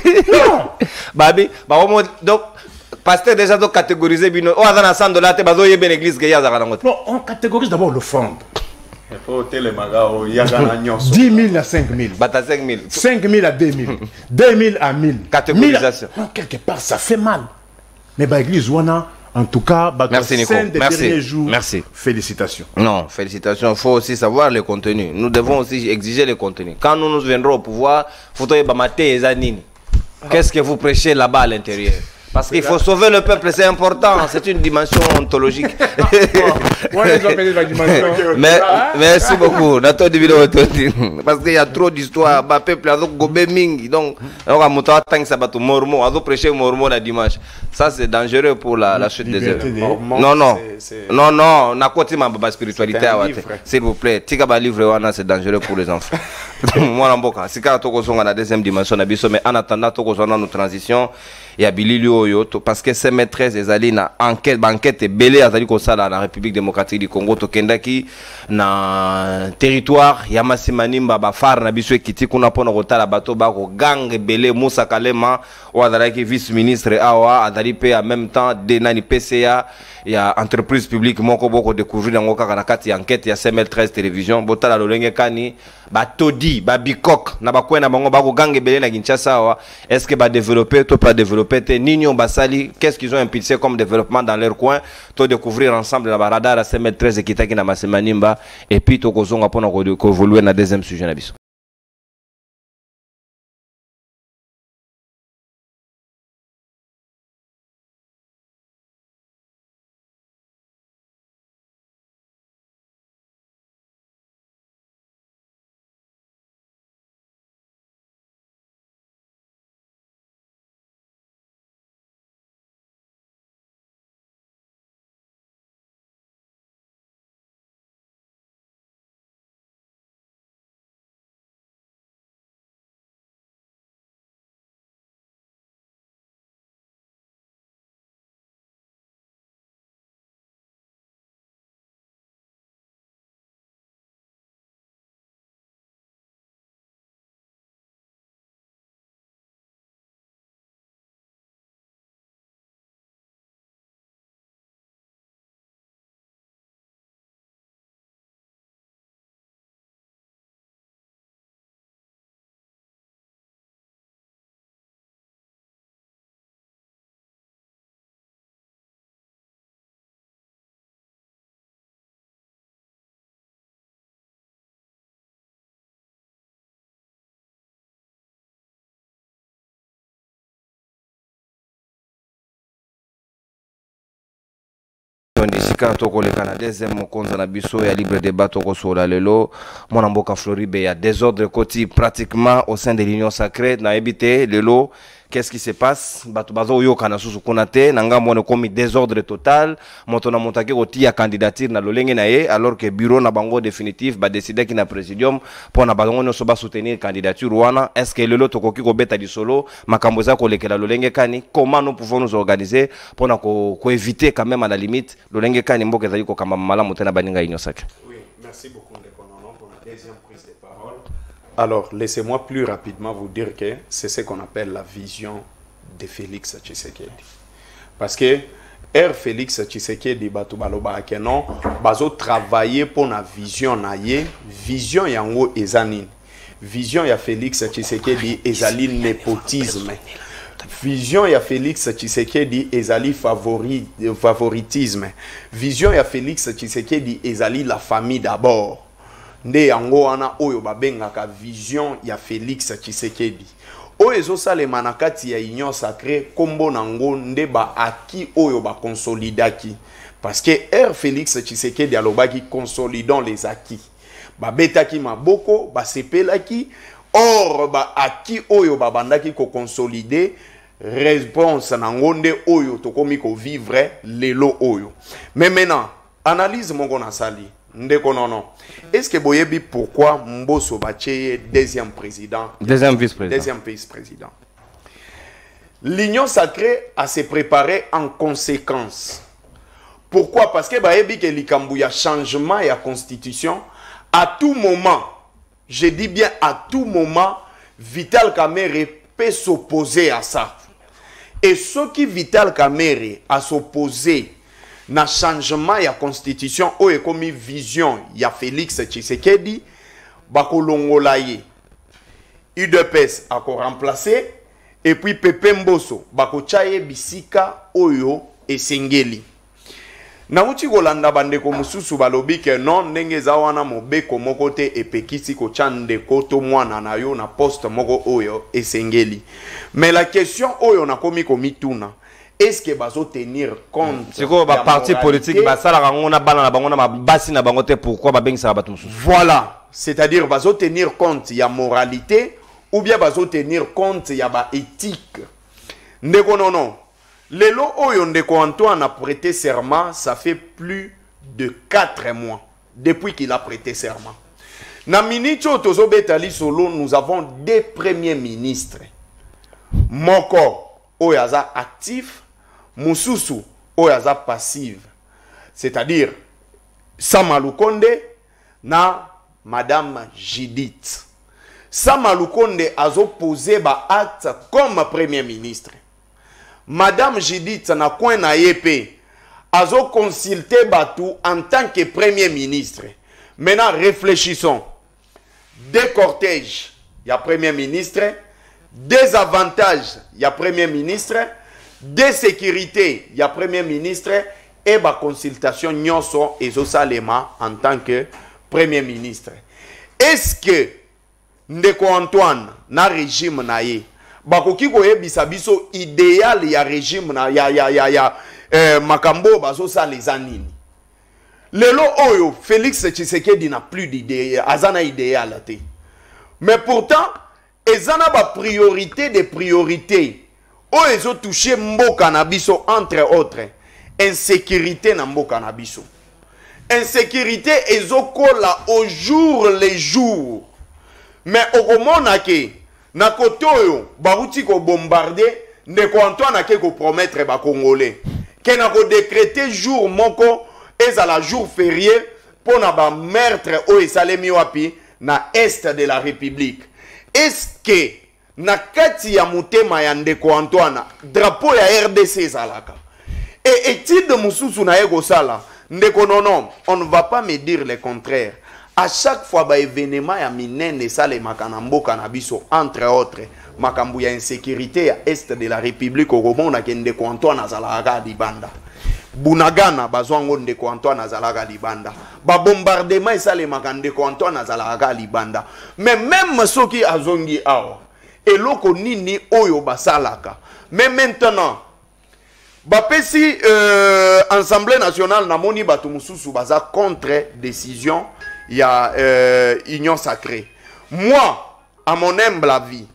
Babi, donc, pasteur déjà donc catégorisé, non, on catégorise d'abord l'offrande. 10 000 à 5 000. 5 000. 5 000 à 2 000. 2 000 à 1 000. Catégorisation. Non, quelque part, ça fait mal. Mais l'église, en tout cas, merci Nico. Merci. Félicitations. Non, félicitations. Il faut aussi savoir le contenu. Nous devons aussi exiger le contenu. Quand nous viendrons au pouvoir, il faut mater les anines. Qu'est-ce que vous prêchez là-bas à l'intérieur? Parce qu'il faut sauver le peuple, c'est important. C'est une dimension ontologique. Mais merci beaucoup. Parce qu'il y a trop d'histoires. Le peuple a gobé mingi. Donc, on va prêcher mormo la dimanche. Ça, c'est dangereux pour la chute des œuvres. Non, non. Non, non. On a côté ma spiritualité. S'il vous plaît. Tika livre, c'est dangereux pour les enfants. Moi, c'est quand on a la deuxième dimension. Mais en attendant, on a nos transitions. Il y a Bililio Yoto parce que ces maîtresses des alliés na enquête belé azali ko sala na République démocratique du Congo to kendaki na territoire ya Masimanimba ba far na biso ekiti kuna pona kotala bato ba ko gang belé Moussa Kalema o azali vice ministre awa azali pe en même temps de nani PCA ya entreprise publique moko boko découvrir ngo kaka na kati enquête ya CML13 télévision botala lolenge kani ba todi ba bikok na ba kwena bango ba ko gang belé na Kinshasa awa est-ce que ba développer to pas développer Nino Basali, qu'est-ce qu'ils ont impulsé comme développement dans leur coin, to découvrir ensemble la radar à CML13 et Kitaki na Masimanimba et puis to kozonga pona ko évoluer na deuxième sujet na biso. Ndisika toko le Canadien mokonza na biso ya libre débat toko sola lelo mwana mboka Floribe ya désordre koti pratiquement au sein de l'union sacrée na ebité lelo. Qu'est-ce qui se passe? Bato yo kana susu konate nanga mwana komi désordre total motona montake oti ya candidature na lolenge na ye alors que bureau na bango définitif ba décider ki na présidium pour na bango no so ba soutenir candidature wana. Est-ce que lelo tokoki ko beta di solo makambo za ko lekela lolenge kani? Comment nous pouvons nous organiser pour na ko éviter quand même à la limite lolenge kani mboka zali ko kama mala motena baninga union sacrée? Oui, merci beaucoup Ndekonono pour la deuxième prise de parole. Alors, laissez-moi plus rapidement vous dire que c'est ce qu'on appelle la vision de Félix Tshisekedi. Parce que Félix Tshisekedi non, bazo travailler pour la vision naie, vision yango ezanine. Vision ya Félix Tshisekedi ezali népotisme. Vision ya Félix Tshisekedi ezali favoritisme. Vision ya Félix Tshisekedi ezali la famille d'abord. Nde yango wana oyo babengaka vision ya Félix Tshisekedi. oyo ezosalema na kati ya union sacrée kombo nango nde baaki oyo bakonsolidaki parce que R Félix Tshisekedi alobaki consolidons les acquis babetaki maboko basepelaki or baaki oyo babandaki kokonsolider réponse nango nde oyo tokomi kovivre lelo oyo. Mais maintenant analyse mongo nasali ndeko nono, est-ce que boyebi pourquoi Mbosso Bache deuxième président, deuxième vice-président, deuxième vice-président? L'union sacrée a se préparé en conséquence. Pourquoi? Parce que bayebi que likambu ya changement ya constitution à tout moment, je dis bien à tout moment, Vital Kamerhe peut s'opposer à ça. Et ce qui Vital Kamerhe a s'opposé na changement ya constitution oyo ekomi vision ya Félix Tshisekedi bakolongola ye UDPS ako remplacer et puis Pepe Mbosso bakochaye bisika oyo esengeli na uti kolanda bandeko mususu balobi ke non ndenge za wana mobeko moko te epekisi ko chande koto mwana na yo na poste moko oyo esengeli. Mais la question oyo nakomi komituna, est-ce que bazo tenir compte c'est quoi ba parti politique ba sala ngona bana na bango na mabasi na bango te pourquoi ba bengisa ba mususu? Voilà, c'est-à-dire bazo tenir compte ya moralité ou bien bazo tenir compte ya ba éthique. Ndeko non. Lelo oyo ndeko Antoine a prêté serment, ça fait plus de 4 mois depuis qu'il a prêté serment. Na minicho tozo betali solo, nous avons 2 premiers ministres. Moko oyaza actif, Mususu oyaza passive, c'est-à-dire Sama Lukonde na Madame Judith. Sama Lukonde azo posé ba acte comme premier ministre. Madame Judith na coin na yepe azo consulté Batou en tant que premier ministre. Maintenant réfléchissons. 2 cortèges, il y a premier ministre, 2 avantages, il y a premier ministre, 2 sécurités, il y a premier ministre, et la consultation nyonso ezosalema en tant que premier ministre. Est-ce que Ndeko Antoine na régime na ye bakoki koyebisa biso idéal ya régime na makambo bazo sa les anini? Lelo oyo Félix Tshisekedi n'a plus d'idée, azana idéal te. Mais pourtant ezana ba priorité des priorités. O ezo touché mboka na biso entre autres insécurité na mboka na biso. Insécurité ezo kola au jour les jours. Mais okomona ke na kotoyo baruti ko bombarder ndeko Antoine ake ko promettre ba congolais ke na ko décréter jour moko ezala jour férié pour na ba meurtre o esalemi wapi na est de la République. Est-ce que na kati ya mutema ya ndeko Antoine drapeau ya RDC ezalaka et étude mususu na ego sala ndeko non, on ne va pas me dire le contraire. À chaque fois ba événement ya minene sale makanambo kanabiso entre autres makambu ya insécurité ya est de la République au Rwanda ke ndeko Antoine azalaka libanda. Bunagana bazwango ndeko Antoine azalaka libanda. Ba bombardement esale makandeko Antoine azalaka libanda. Mais même soki azongi awa eloko nini oyo basalaka. Mais maintenant bapesi Assemblée nationale namoni batu mususu baza contre décision ya union sacrée. Moi à mon humble avis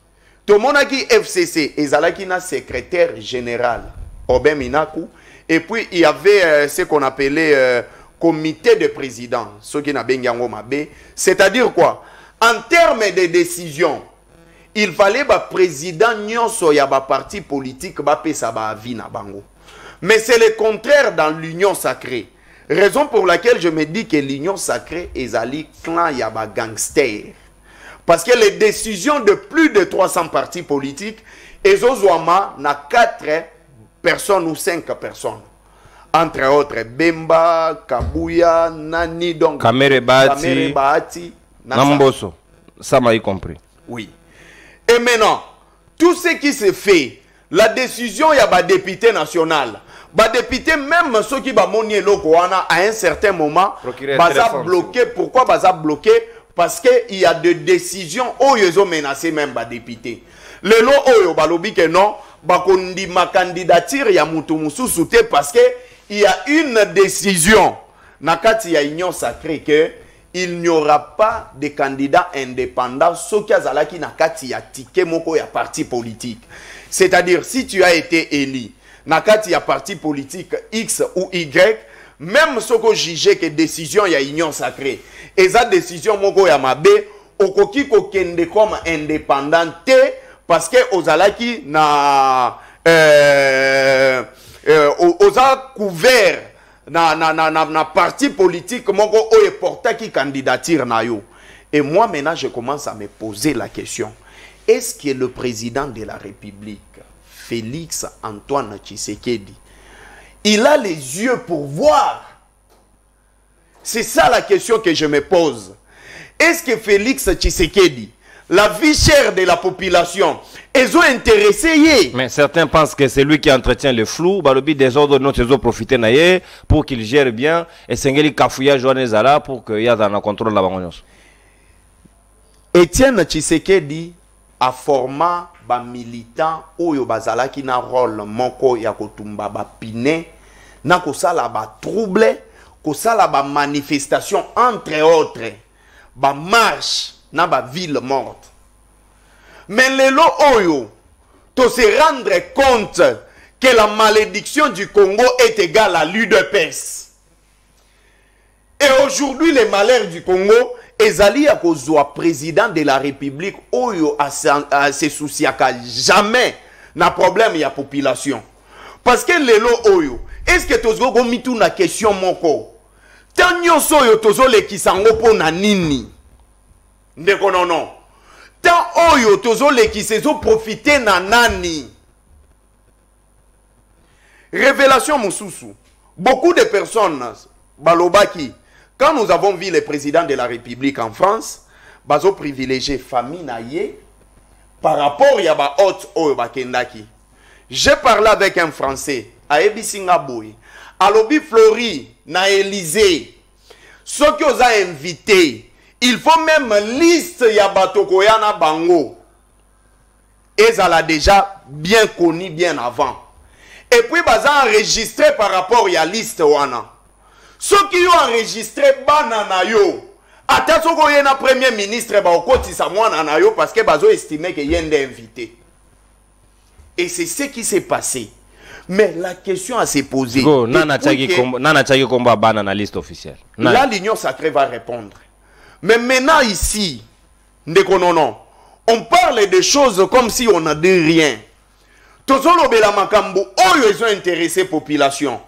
tomonaki FCC ezalaki na secrétaire général Obin Minaku et puis il y avait ce qu'on appelait comité de président, ce qui n'a bengango mabe, c'est-à-dire quoi? En termes de décision, il fallait ba président nyonso ya ba parti politique ba pesa ba avis na bango. Mais c'est le contraire dans l'union sacrée. Raison pour laquelle je me dis que l'union sacrée est ali clan ya ba gangster. Parce que les décisions de plus de 300 partis politiques ezozwama na 4 personnes ou 5 personnes. Entre autres Bemba, Kabuya, Nani, donc Kamere Bahati, Namboso, ça m'a y compris. Oui. Et maintenant, tout ce qui se fait, la décision il y a ba député national, ba député même ceux qui ba monier lokoana à un certain moment, baza bloqué. Pourquoi baza bloqué? Parce que il y a des décisions où ils ont menacé même ba député. lelo oyo balobi que non bakondi ma candidature ya mutu mususu te parce que il y a une décision nakati ya union sacrée que il n'y aura pas de candidat indépendant soki azalaki nakati ya ticket moko ya parti politique. C'est-à-dire si tu as été élu nakati ya parti politique X ou Y, même ce que juge que décision ya union sacrée et sa décision moko ya mabe okoki ko kende comme indépendant te parce que ozalaki na oza couvert na parti politique moko oye porta qui candidature na yo. Et moi maintenant je commence à me poser la question, est-ce que le président de la République Félix Antoine Tshisekedi, il a les yeux pour voir? C'est ça la question que je me pose. Est-ce que Félix Tshisekedi, la vie chère de la population, ils ont intéressé? Mais certains pensent que c'est lui qui entretient le flou. Balobi désordre notre ont profité naie pour qu'il gère bien et Sengeli Kafouya Joanezala pour qu'il y ait un contrôle la bangonos. Etienne Tshisekedi a format ba militant oyo bazala ki na rôle moko ya kotumba ba pine na kosala ba trouble, kosala ba manifestation entre autres, ba marche na ba ville morte. Mais lelo oyo to se rendre compte que la malédiction du Congo est égale à l'UDPS. Et aujourd'hui les malheurs du Congo, ezali a kozwa président de la République oyo a se souciaka jamais na problème ya population. Parce que lelo oyo, est-ce que tozo gomitu na question moko? Tanyo soyo tozo lekisango po na nini? Ndeko non. Tant oyo tozo lekisezo profiter na nani? Révélation mususu. Beaucoup de personnes balobaki, quand nous avons vu le président de la République en France, bazo privilégié famille naie par rapport ya ba hôte oyo bakendaki. J'ai parlé avec un Français à Ebisingaboui, à Lobi Flori na Élysée. Ceux qui ont invité, il faut même liste ya batokoyana bango. Et ça l'a déjà bien connu bien avant. Et puis baza enregistré par rapport à liste wana. Ceux qui ont enregistré banana yo. Attention ko yena premier ministre ba okoti sa mwana na yo parce que bazo estimé que yende invité. Et c'est ce qui s'est passé. Mais la question à se poser. Nana tchagi komba banana liste officielle. Là l'union sacrée va répondre. Mais maintenant ici, on parle de choses comme si on n'a dit rien. Tozolo bela makambo, oyo ils ont intéressé population.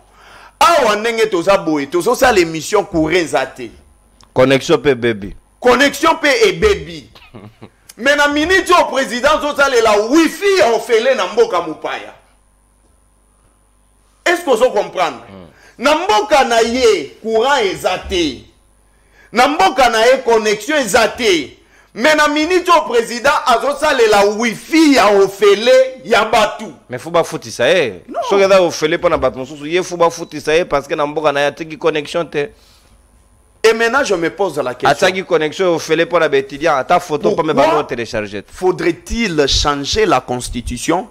Awa ndenge tozaboye, tozo sa l'émission Kourenzate. Connexion P baby. Connexion P et baby. Mais na minute au président zoza la wifi on fait na mboka mupaya. Est-ce que vous comprenez? Na mboka na ye courant ezate. Namboka na e connexion ezate. Mais na minute au président azosale la wifi ya ofele ya batu. Mais faut pas foutre ça eh. So gada ofele pour na batu mususu ye faut pas foutre ça eh parce que namboka na ya tiki connexion te. Et maintenant je me pose la question. Ataki connexion ofele pour na étudiant ata photo pour me balo télécharger. Faudrait-il changer la constitution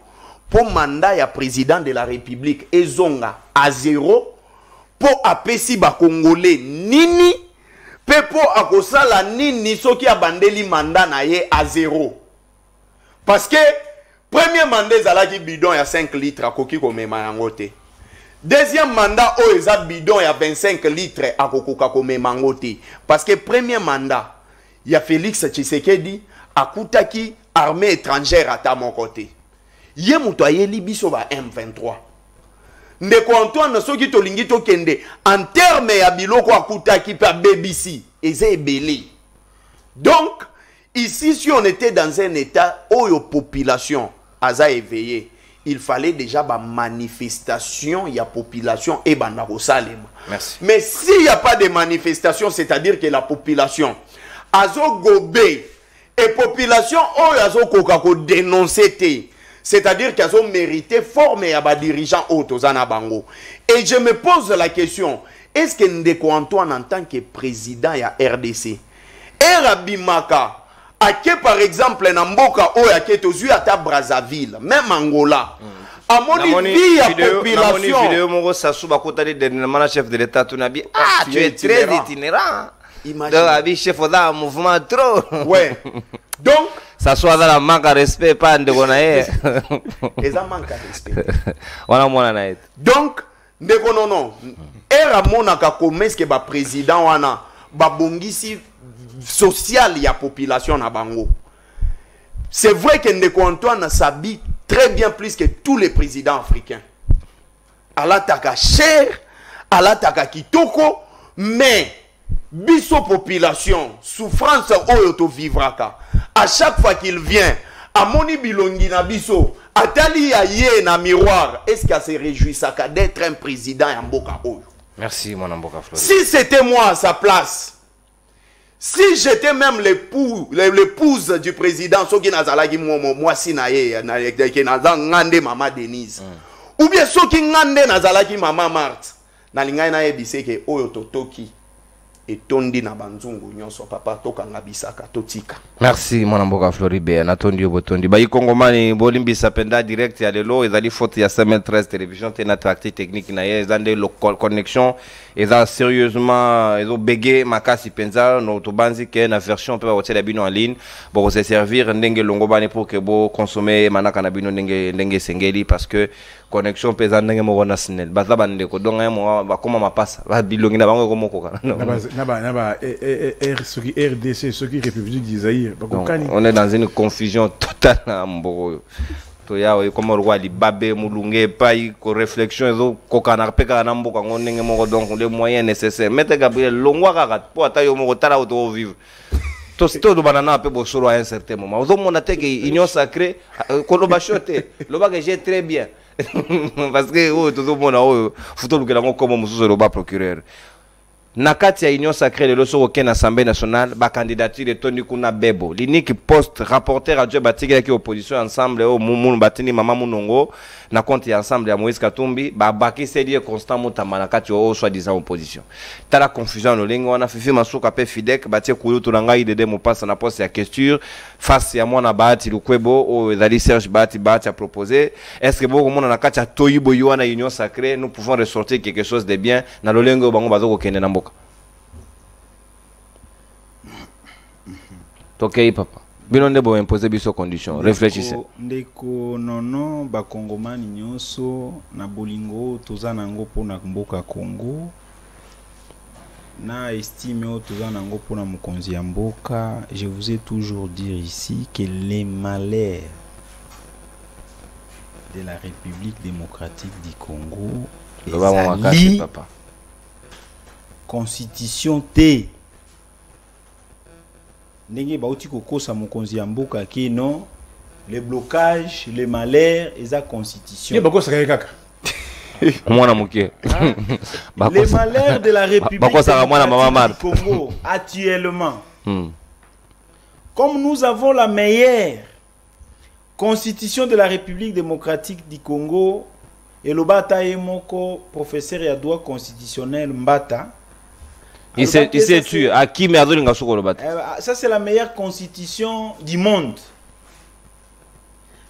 pour mandat ya président de la République ezonga à 0 pour apesi ba congolais nini? Pepo akosala nini soki abandeli mandat na ye à 0. Parce que premier mandat zalaki bidon ya 5 litres akoki komema yango te. Deuxième mandat o eza bidon ya 25 litres akokoka komema yango te. Parce que premier mandat ya Félix Tshisekedi akutaki armée étrangère ata mon côté. Ye muto ayeli biso ba M23. Ndeko Antoine soki tolingi tokende en terme ya biloko akutaki pa BBC eze ebele. Donc ici si on était dans un état où la population aza éveillée, il fallait déjà ba manifestation ya population et ba narosalema. Merci. Mais s'il n'y a pas de manifestation, c'est-à-dire que la population azo gobé et population oyo azo koka ko dénoncer te. C'est-à-dire qu'ils ont mérité former à dirigeants autozana bango. Et je me pose la question, est-ce que Ndeko Antoine en tant que président ya RDC, Erabimaka ake par exemple na mboka oyo ake tozwi ata Brazzaville même Angola amoni vie ya population vidéo moko sasu bakotali dernièrement na chef de l'état tunabi tu es très itinérant donc abi chef oza mouvement trop ouais donc ça soit dans la manque de respect pas ndeko na ye eza manque de respect wana mona na et donc ndeko non era monaka komeske ba président wana ba bongisi social ya population na bango. C'est vrai que ndeko Antoine s'habille très bien plus que tous les présidents africains. Alataka cher, alataka kitoko, mais biso population souffrance oyo to vivraka. À chaque fois qu'il vient, amoni bilongi na biso, atali ya ye na miroir, est-ce qu'elle se réjouissaka d'être un président ya mboka oyo? Merci mon mboka Floride. Si c'était moi à sa place, si j'étais même l'épouse du président, ce qui n'a pas moi si ngande maman Denise, ou bien ce qui ngande nazalaki maman Marthe, na lingai na yebise ke oyo totoki etondi na banzungu nyonso papa toka ngabisaka totika. Merci mon mboka Floride na tondi obotondi ba ikongomani bolimbisa penda direct ya lelo ezali faute ya 2013 télévision tena tracté technique na ye ezande lo connexion eza sérieusement ezo bégué makasi penza no tobanzi ke na version pe ba hôtel bino en ligne bon se servir ndenge longobane pour que bo consommer manaka na bino ndenge sengeli parce que connexion pesa ndenge mo wana snel baza bande ko donc mo ba koma mapasa ba bilongi na bango ko moko Naba RDC, ce qui est République d'Isaïe. On est dans une confusion totale à Mboro. Toya comme roi li babé mulunge pai ko réflexion ezo ko kana peka na mboka ngonenge moko donc les moyens nécessaires. Mette Gabriel longwa kaka po ata yo moko tala auto vivre. To sto do banana pe bo solo à un certain moment. Ozo mona te que union sacrée ko lo ba choté. Lo ba que j'ai très bien. Parce que oh to mona oh futo lukela ngo comme musuzo lo ba procureur. Nakati ya Union Sacrée de l'Osso aucun Assemblée nationale, ba candidature de Tony Kuna Bebo. L'unique poste rapporteur à Dieu Batigé qui opposition ensemble au Moumoun Batini Mama Munongo, na compte ensemble à Moïse Katumbi, ba baki c'est constant mutama nakati au soi-disant opposition. T'as la confusion no lingo on a fifi masuka pe Fidek batie kulu tulanga ide mo passe na poste ya question face à moi na Bahati Lukwebo au Dali Serge Bahati a proposé. Est-ce que beaucoup monde nakati ya Toyibo Yoana Union Sacrée nous pouvons ressortir quelque chose de bien na lolengo bango bazoko kende na mboka. Tokei papa. Bino ndebo imposer biso condition. Réfléchissez. Ndeko nono ba kongomani nyonso na bolingo toza nango pona mboka Congo. Na estime o toza nango pona mokonzi ya mboka. Je vous ai toujours dit ici que les malheurs de la République démocratique du Congo ezali papa. Constitution T. Ndenge bauti kokosa mokonzi ya mboka ki non le blocage le malheur eza constitution ye bakosa kaka mwana muke les malheurs de la République du Congo actuellement comme nous avons la meilleure constitution de la République démocratique du Congo et le bata moko professeur ya droit constitutionnel Mbata. Il s'est tué. À qui mais ça c'est la meilleure constitution du monde.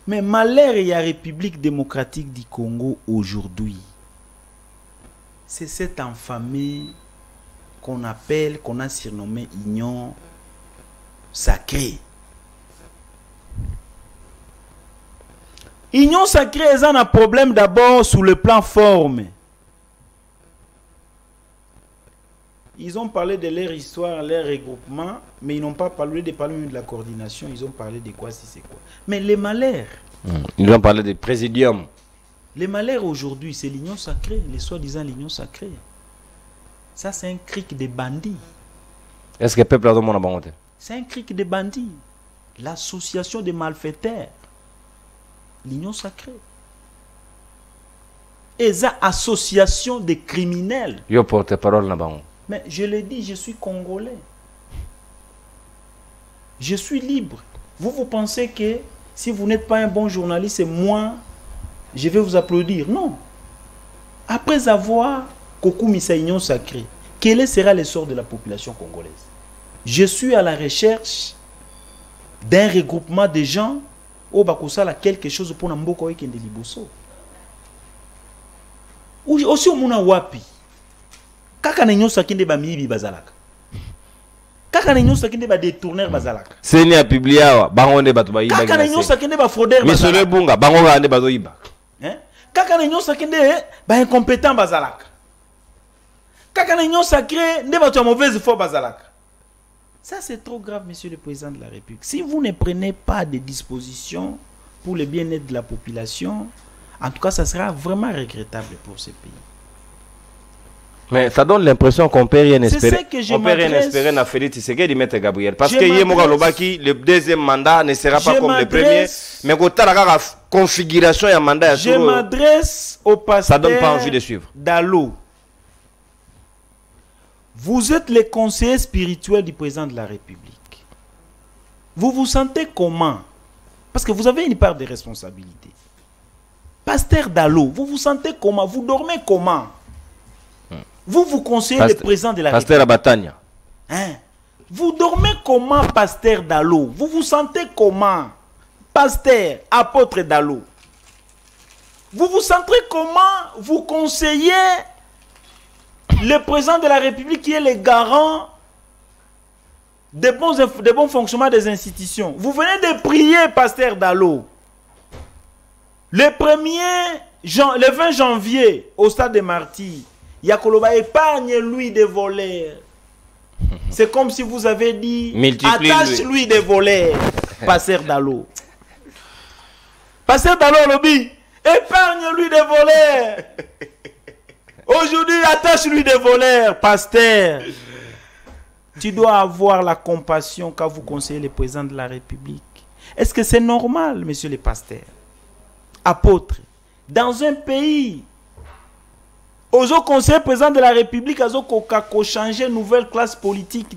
Mais malheur et la République démocratique du Congo aujourd'hui, c'est cette infamie qu'on appelle, qu'on a surnommé Union Sacrée. Union Sacrée est un problème d'abord sur le plan forme. Ils ont parlé de leur histoire, leur regroupement, mais ils n'ont pas parlé de la coordination, ils ont parlé de quoi si c'est quoi. Mais les malheurs... Ils ont parlé de présidium. Les malheurs aujourd'hui, c'est l'Union Sacrée, les soi-disant l'Union Sacrée. Ça, c'est un cric de bandits. Est-ce que le peuple a demandé à bonté? C'est un cric de bandits. L'association des malfaiteurs. L'Union Sacrée. Et ça, association des criminels. Yo porte-parole là-bas. Mais je l'ai dit, je suis congolais. Je suis libre. Vous pensez que si vous n'êtes pas un bon journaliste, moi, je vais vous applaudir. Non. Après avoir Kokoumi sa Union Sacrée, quel sera le sort de la population congolaise? Je suis à la recherche d'un regroupement de gens au bakosala quelque chose pour Namboka Ekende Liboso. Ou aussi au muna wapi. Kaka na nyosa kende ba mibi bazalaka. Kaka na nyosa kende ba détourneur bazalaka. Seni a publié awa bangonde batu ba yiba. Kaka na nyosa kende ba fraudeur bazalaka. Monsieur le bunga bangonga ande bazo yiba. Kaka na nyosa kende ba incompétent bazalaka. Kaka na nyosa crée nde batu mauvaise foi bazalaka. Ça c'est trop grave, monsieur le président de la République. Si vous ne prenez pas de dispositions pour le bien-être de la population, en tout cas ça sera vraiment regrettable pour ce pays. Mais ça donne l'impression qu'on peut rien espérer. C'est ce que je on peut rien espérer na Félix Tshisekedi Maître Gabriel. Parce que Yemoga Lobaki, le deuxième mandat ne sera pas comme le premier. Mais quand tu as la configuration et mandat, je m'adresse au pasteur. Ça donne pas envie de suivre. Dalo. Vous êtes le conseiller spirituel du président de la République. Vous vous sentez comment? Parce que vous avez une part de responsabilité. Pasteur Dalo, vous vous sentez comment? Vous dormez comment? Vous vous conseillez le président de la République. Pasteur Abatania. Hein? Vous dormez comment, Pasteur Dalo? Vous vous sentez comment? Pasteur, apôtre Dalo. Vous vous sentez comment? Vous conseillez le président de la République qui est le garant des bons fonctionnements des institutions. Vous venez de prier, Pasteur Dalo. Le 20 janvier, au stade des Martyrs, Yakoloba épargne-lui des voleurs. C'est comme si vous avez dit attache-lui des voleurs, Pasteur Dalo. Pasteur Dalo lobby, épargne-lui des voleurs. Aujourd'hui, attache-lui des voleurs, pasteur. Tu dois avoir la compassion quand vous conseillez le président de la République. Est-ce que c'est normal, monsieur le pasteur? Apôtre, dans un pays, aux conseillers président de la République, aux changer nouvelle classe politique.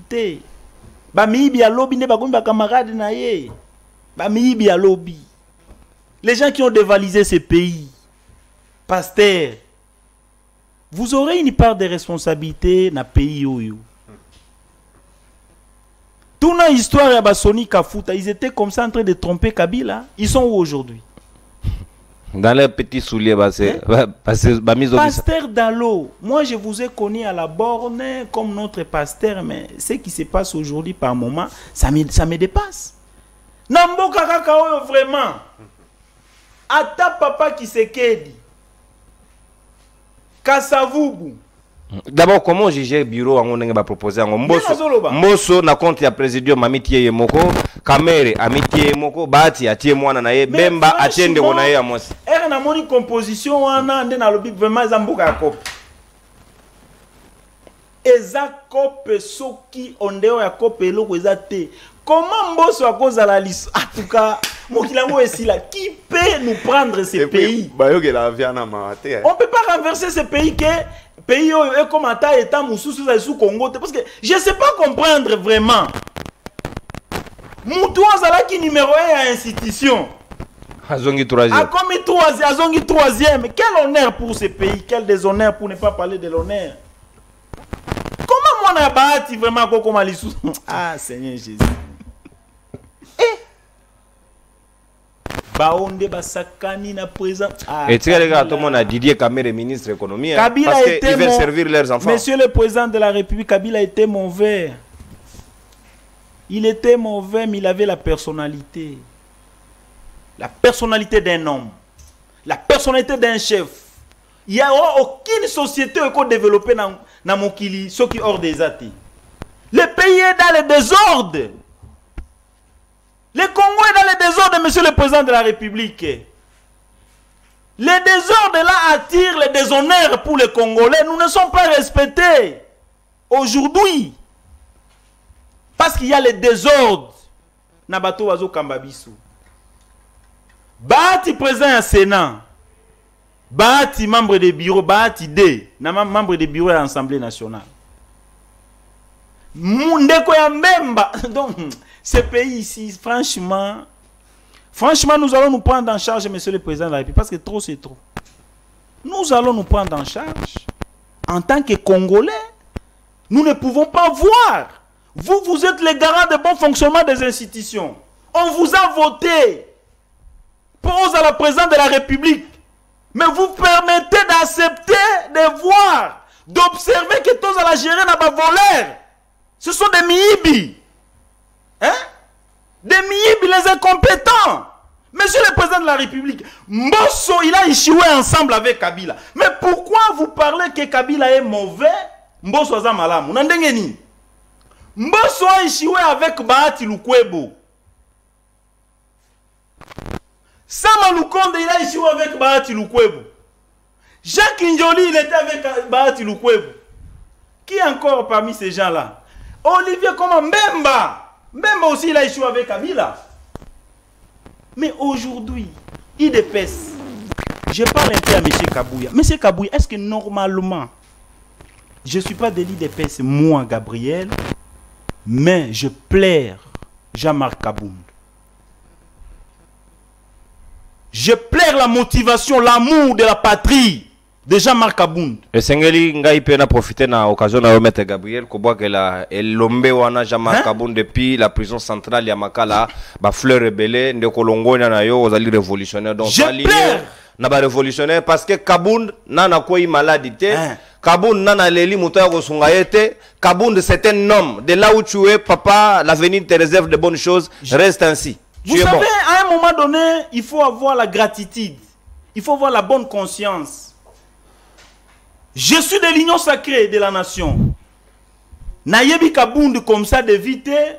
Les gens qui ont dévalisé ce pays, pasteur, vous aurez une part de responsabilité dans le pays. Toute la histoire de Bassoni Kafuta, ils étaient comme ça en train de tromper Kabila. Ils sont où aujourd'hui? Dans les petits souliers, Pasteur Dalo, moi je vous ai connu à la borne comme notre pasteur, mais ce qui se passe aujourd'hui par moment, ça me dépasse. Namboka Kakao, vraiment. Ata papa qui se kedi. Kasavubu. D'abord, comment juger bureau en on va proposer en Mbosso na compte ya président Amitié Moko, Kamere Amitié Moko, Bati atie mwana na ye, Bemba atiende kona ye amosi. Ere na moni composition wana nde na lobi vraiment zamboka yakop. Eza kope soki ondeo ya kope eloko eza te. Comment Mbosso akoza la liste? En tout cas, Mokilango est là. Qui peut nous prendre ce pays? On ne peut pas renverser ce pays que pays est comme un État sous Congo. Parce que je ne sais pas comprendre vraiment. Moutou Azalaki numéro 1 à institution. Azongi troisième. Azongi troisième. Quel honneur pour ce pays? Quel déshonneur pour ne pas parler de l'honneur? Comment on a bâti vraiment comme Alissou? Ah Seigneur Jésus. Baonde basakani na présent. Et tu regardes tout le monde a Didier Kamere ministre de l'économie parce qu'ils veulent servir leurs enfants. Monsieur le président de la République, Kabila était mauvais. Il était mauvais, mais il avait la personnalité. La personnalité d'un homme. La personnalité d'un chef. Il n'y a aucune société qui a développé dans Mokili, ce qui est hors des athées. Le pays est dans le désordre. Le Congo est dans le désordre, monsieur le président de la République. Le désordre là attire le déshonneur pour les Congolais. Nous ne sommes pas respectés aujourd'hui. Parce qu'il y a le désordre. Nabato Wazo Kambabisu. Bati président au Sénat. Bati membre de bureau. Bati D. Membre de bureau de l'Assemblée nationale. Mundeko ya Mbemba. Donc, ce pays ici, franchement, nous allons nous prendre en charge, monsieur le président de la République, parce que trop c'est trop. Nous allons nous prendre en charge. En tant que Congolais, nous ne pouvons pas voir. Vous êtes les garants de bon fonctionnement des institutions. On vous a voté pour la présidente de la République. Mais vous permettez d'accepter, de voir, d'observer que tous à la gérer n'a pas volé. Ce sont des miibi. Hein? Des miibi, les incompétents. Monsieur le président de la République, Mbosso, il a échoué ensemble avec Kabila. Mais pourquoi vous parlez que Kabila est mauvais? Mbosso a malam. Mbosso a échoué avec Bahati Lukwebo. Sama Lukonde, il a échoué avec Bahati Lukwebo. Jacques Njoli, il était avec Bahati Lukwebo. Qui encore parmi ces gens-là? Olivier comment Mbemba. Mbemba aussi, il a échoué avec Kabila. Mais aujourd'hui, IDPS, je parle un peu à M. Kabouya. M. Kabouya, est-ce que normalement, je ne suis pas de l'IDPS, moi, Gabriel, mais je plaire Jean-Marc Kabound. Je plaire la motivation, l'amour de la patrie de Jean-Marc Kabound. Et Sengeli ngai pe na profiter na occasion na remettre Gabriel ko bois que la elombe wana Jean-Marc Kabound depuis la prison centrale ya Makala ba fleur rebelle ndeko longonya na yo ozali révolutionnaire donc je plaire na ba révolutionnaire parce que Kabound nana koi maladie Kabound nana leli mutoya ko sungayete Kabound c'est un homme de là où tu es papa l'avenir te réserve de bonnes choses reste ainsi. Vous savez, à un moment donné, il faut avoir la gratitude. Il faut avoir la bonne conscience. Je suis de l'union sacrée de la nation. Nayebi Kabound comme ça d'éviter.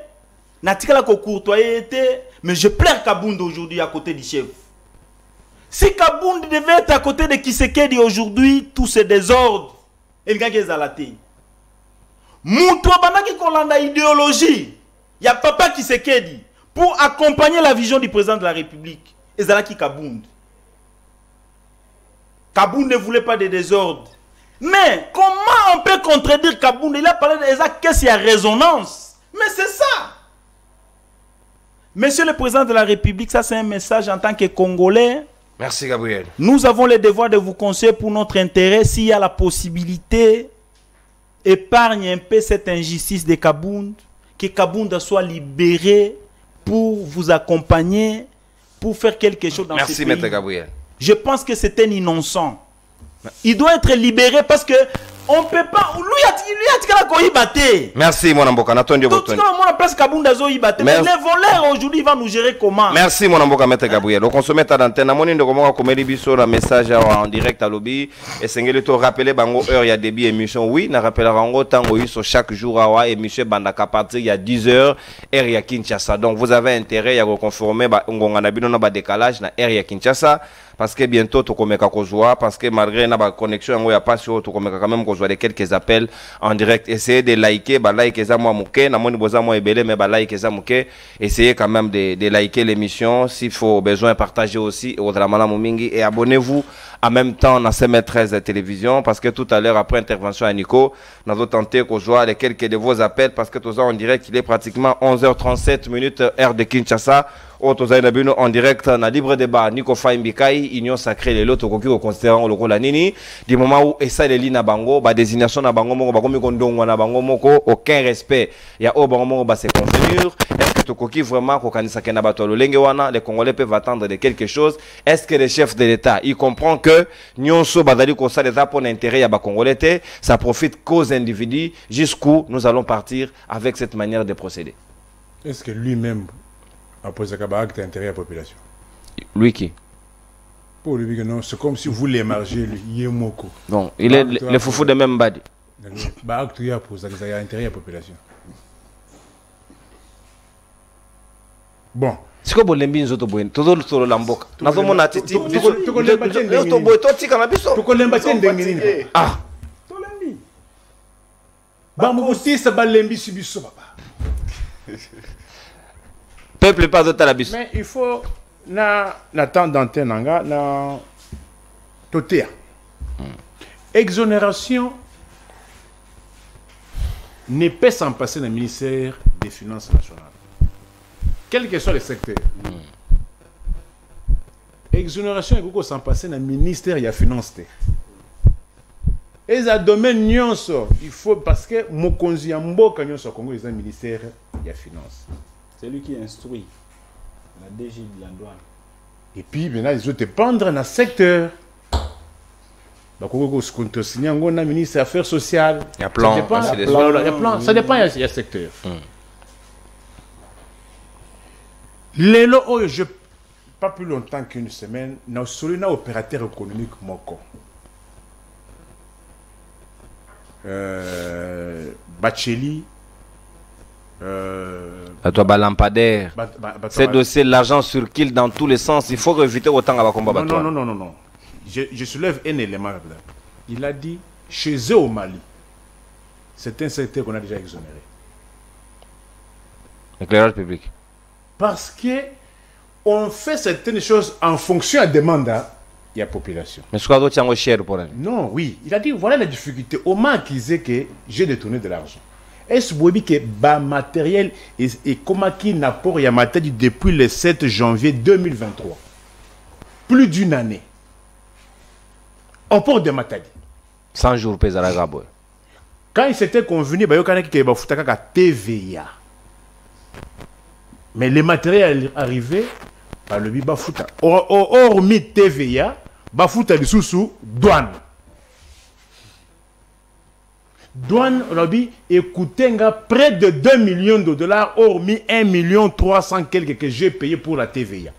Natikala ko courtoyer, mais je plaire Kabound aujourd'hui à côté du chef. Si Kabound devait être à côté de Kisekedi aujourd'hui, tout ce désordre, il y a des alatés. Moutoua banaki kolanda idéologie. Il y a papa Kisekedi. Pour accompagner la vision du président de la République. Ezalaki Kabound. Kabound ne voulait pas de désordre. Mais comment on peut contredire Kabound? Il a parlé de Ezak, qu'est-ce qu'il y a résonance? Mais c'est ça. Monsieur le président de la République, ça c'est un message en tant que Congolais. Merci Gabriel. Nous avons le devoir de vous conseiller pour notre intérêt. S'il y a la possibilité, épargne un peu cette injustice de Kabound. Que Kabound soit libéré pour vous accompagner, pour faire quelque chose dans ce pays. Merci, Maître Gabriel. Je pense que c'est un innocent. Il doit être libéré parce que on ne peut pas... Lui, il a battu. Merci, mon amboka. Mais les voleurs, aujourd'hui, ils vont nous gérer comment? Merci, mon amboka, Maître Gabriel. Donc, on se met à l'antenne. On a comment comédie biso le message en direct à lobby. Et c'est que rappeler bango heure il y a début émission. Oui, na rappelle rango tango iso chaque jour à émission bandaka partir il y a 10h heure il y a Kinshasa. Donc, vous avez intérêt à reconformer on a bino na décalage na heure il y a Kinshasa. Parce que bientôt tu komeka kozwa parce que malgré na ba connexion ngo ya pas sur tu komeka quand même kozwa quelques appels en direct. Essayez de liker ba like eza moi muke na moni boza moi ebele mais ba like eza muke. Essayez quand même de liker l'émission s'il faut besoin partager aussi au drama mingi et abonnez-vous en même temps dans CML13 télévision parce que tout à l'heure après intervention à Nico nous avons tenté kozwa les quelques de vos appels parce que tout ça en direct il est pratiquement 11h37 minutes heure de Kinshasa. En direct na libre débat Nico Faimbikai union sacrée les lots tokoki ko considérant le rôle nini du moment où essa les na bango ba désignation na bango moko ba komi kondongo na bango moko aucun respect ya o bango moko ba se convenir est-ce que tokoki vraiment ko kanisa kena bato lolenge wana les Congolais peuvent attendre de quelque chose est-ce que le chef de l'État il comprend que nyonso bazali ko ça des pour intérêt ya ba Congolais ça profite qu'aux individus jusqu'où nous allons partir avec cette manière de procéder? Est-ce que lui-même après ça, acte intérêt à la population. Lui qui? Pour lui, non, c'est comme si vous l'émargez, lui, il est moko. Non, il est le foufou de même badi. Acte pour ça, ça a intérêt à la population. Bon. C'est comme les mbins auto bouen, tout le lamboka. Nazo mona titi. Auto bouen, toi tika na biso. Tout le mbaten d'engini. Ah. Tout l'embi. Ba mousti ça ba l'embi subiso papa. Peuple pas de talabis. Mais il faut na temps d'antenne na totea. Exonération ne peut s'en passer dans le ministère des Finances nationales. Quel que soit le secteur. Exonération il faut s'en passer dans le ministère des Finances. Et ça domaine nyonso, il faut parce que mokonzi ya mboka nyonso Congo est un ministère des Finances. C'est lui qui instruit. La DG de la douane. Et puis maintenant, ils ont te prendre dans le secteur. Il y a un ministre des Affaires sociales. Il y a plan. Ça dépend, c'est des- ça dépend, il y a secteur. Lélo, oh, je pas plus longtemps qu'une semaine, nous avons un opérateur économique moko. Bacheli. À toi, lampadaire. Ces dossiers, l'argent circule dans tous les sens. Il faut éviter autant à combat. Non. Je soulève un élément. Il a dit, chez eux au Mali, c'est un secteur qu'on a déjà exonéré. Éclairage public. Parce que on fait certaines choses en fonction de la demande de la population. Mais ce qu'on tient cher pour elle. Non, oui. Il a dit, voilà la difficulté. Au moins qu'ils disait que j'ai détourné de l'argent. Est-ce que le matériel et comment qu'il n'a pas rien matériel depuis le 7 janvier 2023? Plus d'une année. On porte des matériels. 100 jours pèse à la gaboue. Quand il s'était convenu, il y a un TVA. Mais le matériel arrivé par le Bibafuta. Hormis TVA, Bafuta de sous douane. Douane, Robi, écoutez, près de 2 millions de dollars, hormis 1,3 million quelques que j'ai payé pour la TVA.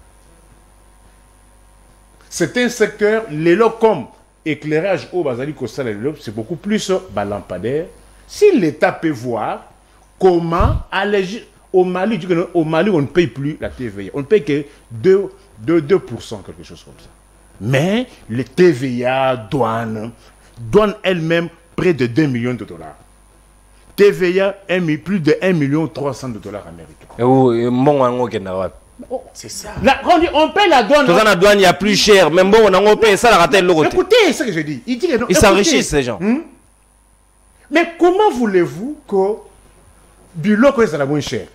C'est un secteur, les lots comme éclairage au Bazali Kostal, c'est beaucoup plus lampadaire. Si l'État peut voir comment alléger au Mali, on ne paye plus la TVA. On ne paye que 2%, quelque chose comme ça. Mais le TVA, douane elle-même, près de 2 millions de dollars. TVA, plus de 1,3 million de dollars américains. C'est ça. Là, on paye la douane. Tout ça, la douane, il y a plus cher. Même bon, on paye ça, la ratel l'autre. Écoutez ce que je dis. Ils s'enrichissent, ces gens. Mais comment voulez-vous que Biloko soit la moins chère?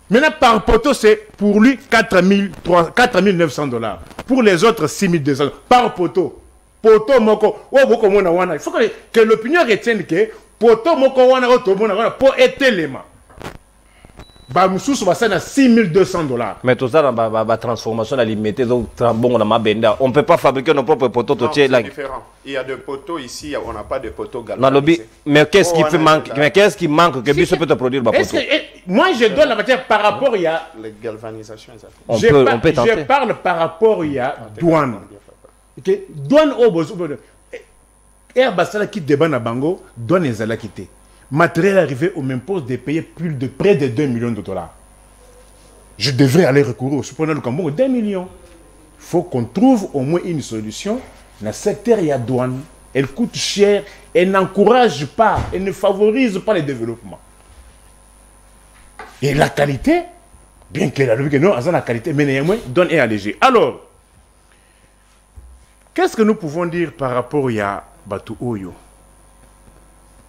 Maintenant, par poteau, c'est pour lui 4 900 dollars. Pour les autres, 6 200 par poteau. Poto moko, il faut que l'opinion retienne que poto moko wana pour être élément. Bamsous va ça 6200 dollars. Mais tout ça dans la transformation limitée, donc bon, on ne peut pas fabriquer nos propres poteaux. C'est différent. Il y a des poteaux ici, on n'a pas de poteaux galvanisés. Mais qu'est-ce qui manque? Mais qu'est-ce qui manque que Bissot peut te produire ma poteau? Moi, je donne la matière par rapport il y a la galvanisation. On peut tenter. Je parle par rapport il y a douane. Douane au besoin. Air Bassala qui débat na bango, douane ezala quitté. Matériel arrivé au même poste de payer près de 2 millions de dollars. Je devrais aller recourir au supplément de Cambon 2 millions. Il faut qu'on trouve au moins une solution. Dans le secteur, il y a douane. Elle coûte cher. Elle n'encourage pas. Elle ne favorise pas le développement. Et la qualité, bien qu'elle a que non, la qualité, mais néanmoins, douane est allégée. Alors, qu'est-ce que nous pouvons dire par rapport à Batu Oyo?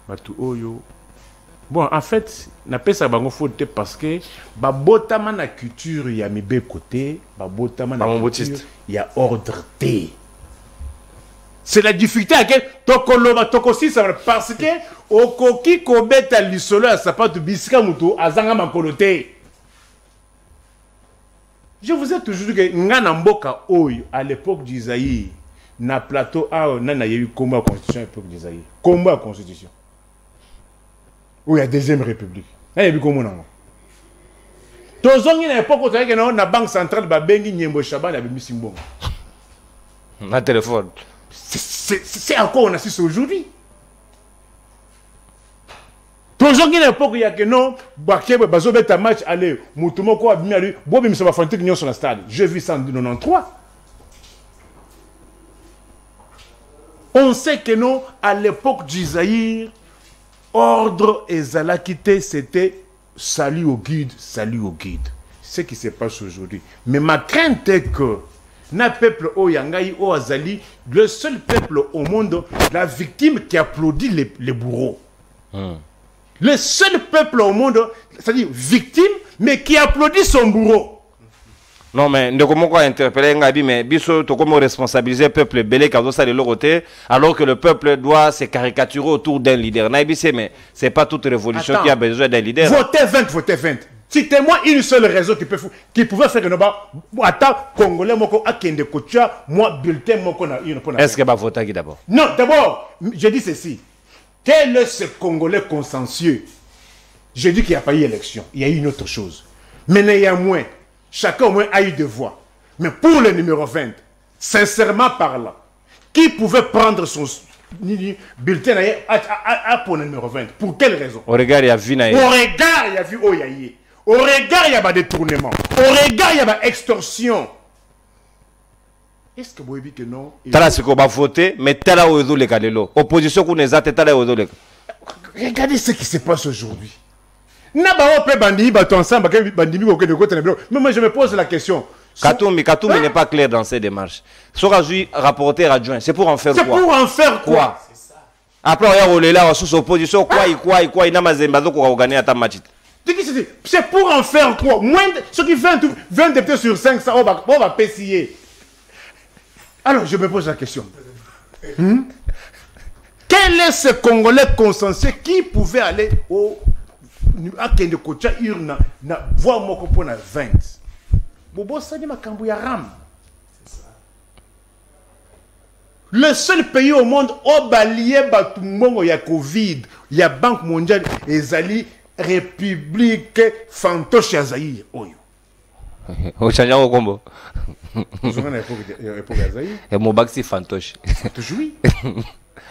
Batu Oyo. Bon, en fait, n'a pas ça faute parce que babotama na culture ya mibe côté, babotama na culture ya ordre T. C'est la difficulté à laquelle tokoloba tokosi ça parce que okoki kobeta lisolo ya sapatu bisika muto azanga makolote. Je vous ai toujours dit que ngana mboka oyo à l'époque d'Isaïe na plateau a nana yeyu combat constitution à l'époque d'Isaïe. Combat constitution. Ou il y a deuxième république. Il y a comment non? Tozongi na époque où que non na banque centrale ba bengi nyembo shaban ya bimi simbongo. Na téléphone. C'est encore on assiste aujourd'hui. Tozongi na époque il y a que non bakebe bazo beta match aller mutumo ko abimi ali bo bimi ba fantique nyon sur la stade. Je vis ça en 1993. On sait que non à l'époque d'Isaïe ordre et Zalakité, c'était salut au guide, salut au guide. C'est ce qui se passe aujourd'hui. Mais ma crainte est que, na peuple au Yangaï, au Azali, le seul peuple au monde, la victime qui applaudit les bourreaux. Le seul peuple au monde, c'est-à-dire victime, mais qui applaudit son bourreau. Non, mais ne comment quoi interpeller Ngabi, mais biso to comment responsabiliser le peuple belé quand ça de l'autre côté, alors que le peuple doit se caricaturer autour d'un leader. Naïbi c'est mais c'est pas toute révolution qui a besoin d'un leader. Votez 20, votez 20. Citez-moi une seule raison qui pouvait faire que nous attends Congolais moko akende kocha moi bulletin moko na une. Est-ce que va voter qui d'abord? Non, d'abord, je dis ceci. Quel est ce Congolais consciencieux? Je dis qu'il n'y a pas eu élection. Il y a eu une autre chose. Mais néanmoins, chacun au moins a eu des voix. Mais pour le numéro 20, sincèrement parlant, qui pouvait prendre son bulletin pour le numéro 20? Pour quelle raison? Au regard, il y a vu. Au regard, il y a vu Oyaye. Au regard, il y a des détournements. Au regard, il y a des extorsions. Est-ce que vous avez dit que non? Tala ce qu'on va voter, mais tala ozo le kalelo. Opposition qu'on est atte tala ozo le. Regardez ce qui se passe aujourd'hui. N'a pas bandi bato ensemble, bandi mi de côté. Mais moi je me pose la question. Katumbi n'est pas clair dans ces démarches. Sora-Jui rapporteur adjoint, c'est pour en faire quoi? C'est pour en faire quoi? Après on est là sous opposition quoi il n'a pas zembazo pour gagner à ta match. C'est pour en faire quoi? Moins ceux qui 20 députés sur 5 ça on va péciller. Alors je me pose la question. Quel est ce Congolais consciencieux qui pouvait aller au Akende Kocha urne na voir moko pona 20? Bobo sani makambo ya ram. Le seul pays au monde au balié batumongo ya Covid, ya Banque mondiale ezali République fantoche ya Zaïre oyo. Au chanja au combo. Vous avez époque ya Zaïre. Et mon bac c'est fantoche. Fantoche oui.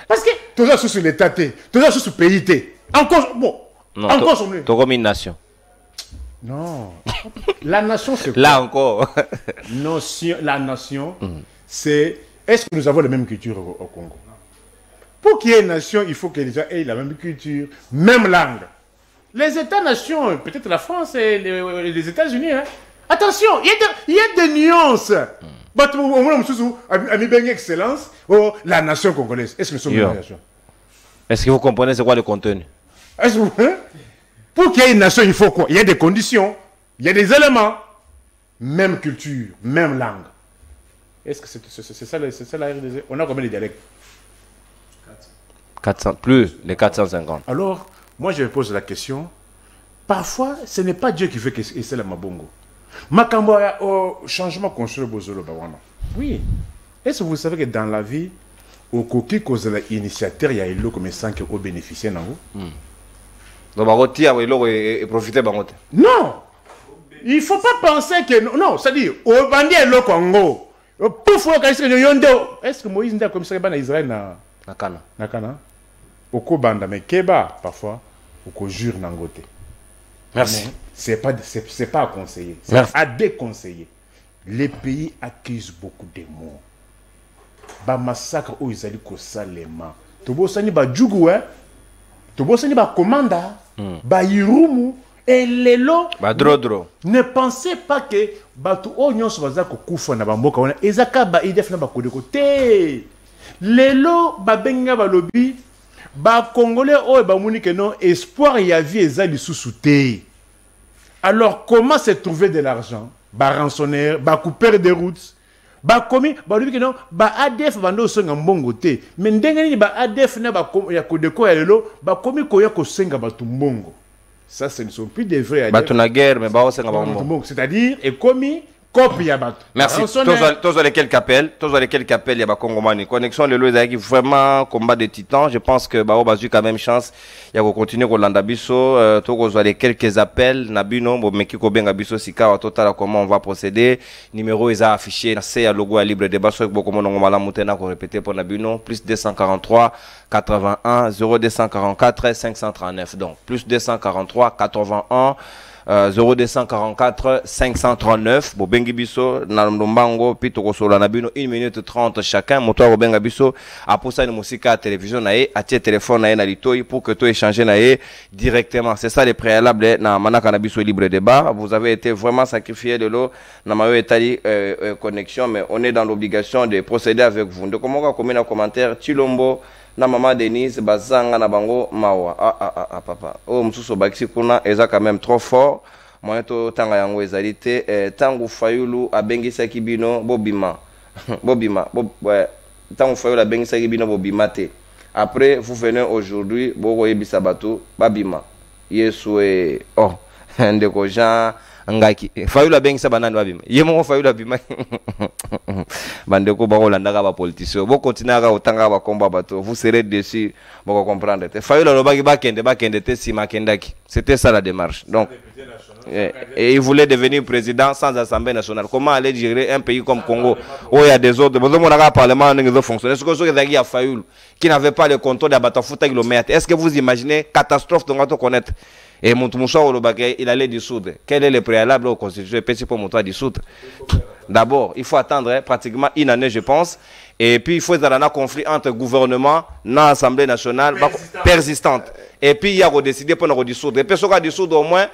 Parce que tout ça sous l'état T, tout ça sous pays T. Encore bon. Non, encore sur le. Tu comme une nation. Non. La nation c'est quoi? Là encore. La nation c'est est-ce que nous avons la même culture au Congo? Pour qu'il y ait une nation, il faut que les gens aient la même culture, même langue. Les États-nations, peut-être la France et les États-Unis, hein. Attention, il y a des nuances. Excellence, la nation congolaise. Est-ce que nous sommes une nation? Est-ce que vous comprenez c'est quoi le contenu? Pour qu'il y ait une nation, il faut quoi? Il y a des conditions, il y a des éléments. Même culture, même langue. Est-ce que c'est ça la RDC? On a combien de dialectes? 400, plus les 450. Alors, moi je me pose la question. Parfois, ce n'est pas Dieu qui veut que c'est la Mabongo. Makambo au changement construit Bozolo Bawana. Oui. Est-ce que vous savez que dans la vie, au coquille cause l'initiateur, il y a un lot comme ça qui ont bénéficié dans vous? Donc, et profiter de non! Il ne faut pas penser que. Non, c'est-à-dire, au bandit et le Congo. Est-ce que Moïse n'a comme ça en Israël? Nakana. Nakana. Au Kobanda, mais Keba, parfois, au Kojur Nangote. Merci. C'est pas à conseiller. C'est à déconseiller. Les pays accusent beaucoup de morts. Ba massacre où ils allaient ko salema. Tobo sani ba djougou hein. Tobo sani ba komanda. Ba yirumu. Et les lots. Ba drodro. Ne pensez pas que batu onyon sobaza ko kufa na ba mboka wana. Ezaka ba idef na ba kodeko te. Les lots ba benga ba lobby. Ba congolais o ba muni que non espoir ya vie ezali sous te. Alors comment se trouver de l'argent? Ba rançonnaire, ba couper des routes. Ba komi, ba lobby que non, ba ADF bando songa mbongo te. Mais ndenge ni ba ADF na ba ya kodeko ya lelo, ba komi ko ya ko senga ba tumbongo. Ça ce ne sont plus des vrais ADF. Ba tuna guerre mais ba o senga ba mbongo. C'est-à-dire et komi copie ya bato. Merci. Tous lesquels qu'appellent, il y a Congomani. Connexion le lot qui vraiment combat de titans. Je pense que Bao Bazu quand même chance. Il y a continuer au Landabiso. Tous les quelques appels. Nabino, Meki Kobenga Biso Sika au total comment on va procéder. Numéro est affiché. C'est à logo à libre débat. Soit beaucoup de monde mala moutena qu'on répéter pour Nabino. Plus 243 81 0244 539. Donc plus 243 81 0244 539 Bobengi biso na Mbango pito kosola na bino 1 minute 30 chacun moto Bobenga biso aposa ni musika à télévision na ye atie téléphone na ye na litoi pour que toi échanger na ye directement. C'est ça les préalables na manaka na biso libre débat. Vous avez été vraiment sacrifié de l'eau na mayo etali connexion, mais on est dans l'obligation de procéder avec vous. Donc comment comme un commentaire Chilombo na maman Denise bazanga na bango mawa papa oh msuso bakisi kuna eza quand même trop fort moyen to tanga yango ezalité tangu fayulu abengisa kibino bobima tangu fayulu abengisa kibino bobima te. Après vous venez aujourd'hui boko yebisa bato babima yesu oh ndeko Jean ngaki Fayulu bengisa banani babima yemo Fayulu bima bandeko bakolanda ba politicien bo continuer ka otanga ba combat bato vous serez dessus boko comprendre te Fayulu lobaki bakende te si makendaki c'était ça la démarche donc et il voulait devenir président sans assemblée nationale. Comment aller gérer un pays comme Congo où il y a des autres parlement qui fonctionne? Est-ce que vous avez Fayulu qui n'avait pas le contrôle de Batafuta kilomètres? Est-ce que vous imaginez catastrophe dont on va connaître? Et Moutoumoussa il allait dissoudre. Quel est le préalable au constitution pour Moutoua dissoudre? D'abord, il faut attendre pratiquement une année, je pense. Et puis, il faut avoir un conflit entre gouvernement et l'Assemblée nationale persistante. Et puis, il y a décidé pour nous dissoudre. Et puis, si on dissoudre au moins,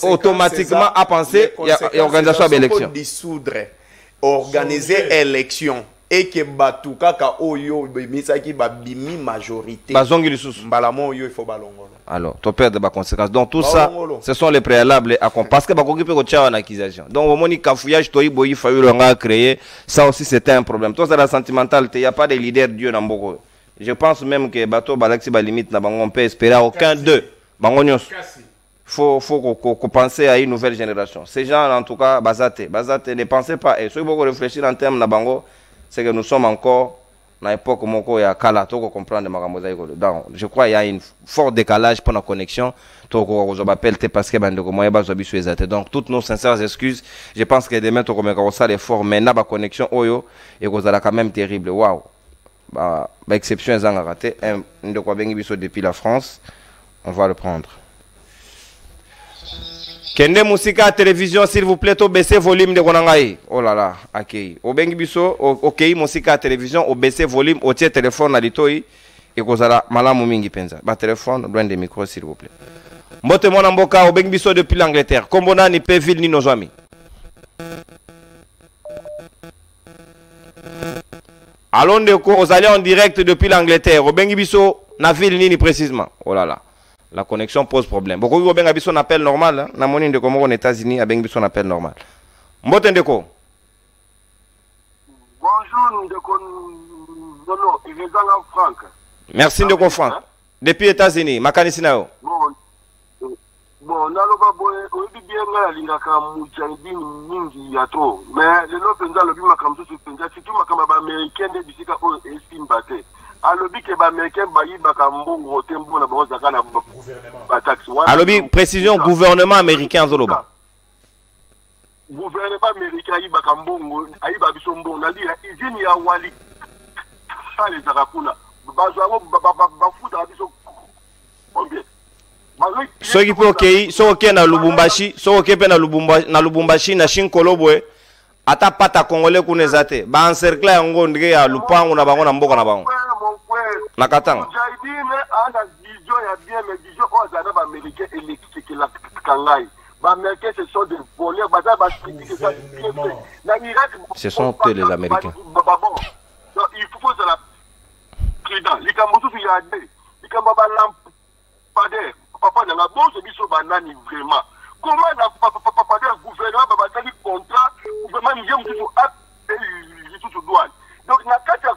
automatiquement, à penser, il y a organisation d'élection. Dissoudre, organiser élection. Et que Batouka ka oyo misaki ba bimi majorité. Bazongi lisusu. Balamo oyo il faut balongo. Alors, tu perds des conséquences. Donc tout ça, ce sont les préalables à parce que bakoki pe ko tia en accusation. Donc au moni cafouillage toi boyi Fayulu nga créé, ça aussi c'était un problème. Tout ça la sentimentalité, il y a pas de leader Dieu dans Mboko. Je pense même que bateau balaxi ba limite na bango on peut espérer aucun d'eux. Bango nyos. Faut qu'on pense à une nouvelle génération. Ces gens en tout cas bazate ne pensez pas et soyez beaucoup réfléchir en termes na bango. C'est que nous sommes encore dans l'époque où il y a Kalato pour comprendre donc, je crois qu'il y a un fort décalage pour la connexion. Parce que donc, toutes nos sincères excuses. Je pense que demain, on va faire l'effort, mais la connexion, et vous allez quand même terrible. Waouh! Exception, ils ont raté. Depuis la France, on va le prendre. Kende Musika télévision s'il vous plaît, au baisser volume de Gonangaï. Oh là là, ok. Au bengi biso, ok, Musika télévision, au baisser volume, au tiers téléphone à l'itoi et kozala malamu mingi penza. Ba téléphone loin des micros s'il vous plaît. Mbote mona mboka au bengi biso depuis l'Angleterre. Kombona ni Péville ni nos amis. Allons de ko aux alliés en direct depuis l'Angleterre. Au bengi biso na ville ni précisément. Oh là là. La connexion pose problème. Beaucoup de gens ont son appel normal. Na moni de Comoro aux États-Unis a son appel normal. Mbote ndeko. Bonjour ndeko Nono, Ivezanga Franck. Merci ndeko Franck. Depuis États-Unis, makanisi na yo. Bon, naloba boye oyebi bien nga alingaka mujahidini mingi ya to. Mais lelo penza lobi makambo su penza surtout makambo ba américain de bisika o estimba te. Alobi ke ba américain ba yibaka mbongo tembo na bango zaka na ba taxi. Alobi précision gouvernement américain zoloba. Gouvernement américain yibaka mbongo ayiba biso mbongo na dia izini ya wali. Sale zaka kuna. Bazwa ba futa biso combien? So qui peut ok, so ok na Lubumbashi, so ok pe na Lubumbashi na Shinkolobwe, ata pata congolais kunezate, ba encercle yango ndike ya lupango na bango na mboka na bango. Na Katanga. Jaidine ana vision ya bien mais vision o za ba américain électrique la kangai. Ba américain ce sont des voleurs, ba za ba critiquer ça bien fait. Na Irak ce sont eux les américains. Donc il faut ça la prudent. Likambosu fi ya de. Likamba ba lampadaire. Papa n'a pas bon biso banani vraiment. Comment na papa le gouvernement ba batali contrat gouvernement njem tout a tout douane. Donc na kata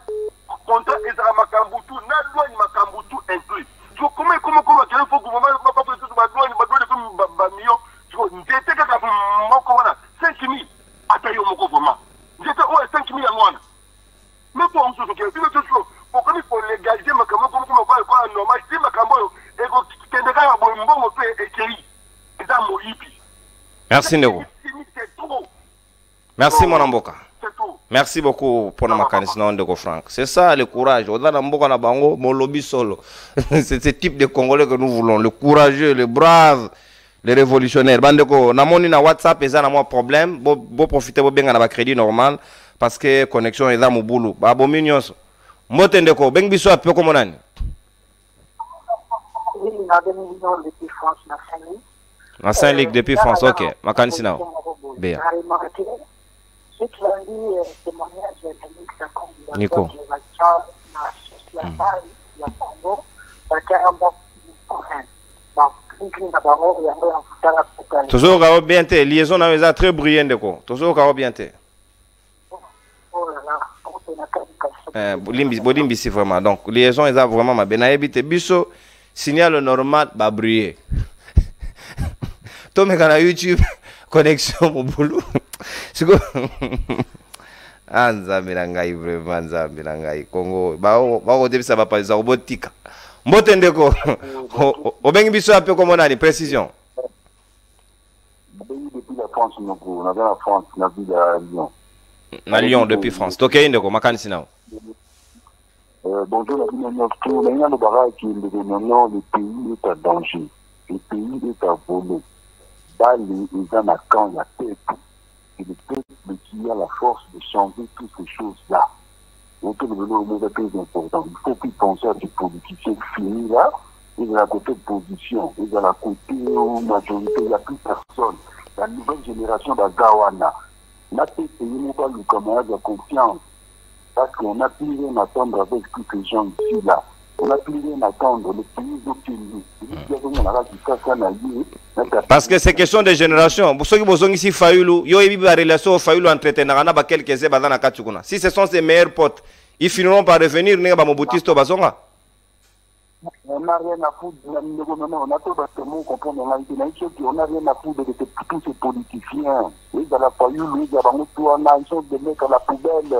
contrat ezara makambutu na douane makambutu inclus. So comment quel faut gouvernement pas faire tout ba douane comme ba million. So ndete kaka moko wana 5000 atayo moko vraiment. Ndete o 5000 ya mwana. Mais pour on se que tu veux toujours pour qu'on faut légaliser makambo comme va normal si makambo eko Merci Nego. Merci mon amboka. Merci beaucoup pour notre mécanisme de Franck. C'est ça le courage. Au-delà de Mboka na bango, mon lobby solo. C'est ce type de Congolais que nous voulons, le courageux, le brave, le révolutionnaire. Bandeko, na moni na WhatsApp et ça na moi problème. Bo profiter bo benga na ba crédit normal parce que connexion est là mon boulot. Ba bo mignons. Motendeko, beng biso ape ko monani. Oui, on a des millions depuis France, la Saint-Ligue. La Saint-Ligue depuis France, ok. Ma canissina. Bien. Ce qui ont dit témoignage de la Nico. Toujours au bien te liaison na eza très bruyante ko. Toujours au bien te. Oh là là. Bodimbi c'est vraiment donc liaison eza vraiment ma benayebi te biso signal normal ba briller. tomeka na YouTube connexion mobulu siko anzambe na ngai vraiment nzambe na ngai Congo ba debisa ba pa za robotika mbote ndeko obengi biso ape comme on a des précisions depuis la France on a la France na ville à Lyon na Lyon depuis France tokei ndeko makanisi nao bonjour la ville tout mais il y a le barrage qui le pays est à danger le pays est à voler Bali ils en a quand la tête et le peuple qui a la force de changer toutes ces choses-là. Donc, le vélo est très important. Il faut plus penser à des politiciens finis là, et de la côté de position, et de la côté majorité, il n'y a plus personne. La nouvelle génération d'Agawana, n'a pas payé pas le camarade de confiance, parce qu'on a plus rien à attendre avec tous ces gens ici là. On a plus rien à attendre, le pays est parce que c'est question de génération. Pour ceux qui sont ici, Fayoulou, il y a une relation Fayoulou entretenant quelques uns dans la Kachukuna. Si ce sont ses meilleurs potes, ils finiront par revenir. On n'a rien à foutre de la on a tout bastement comprendre on n'a rien à foutre de tous ces politiciens. Ils ont la Fayoulou, ils sont des mecs à la poubelle.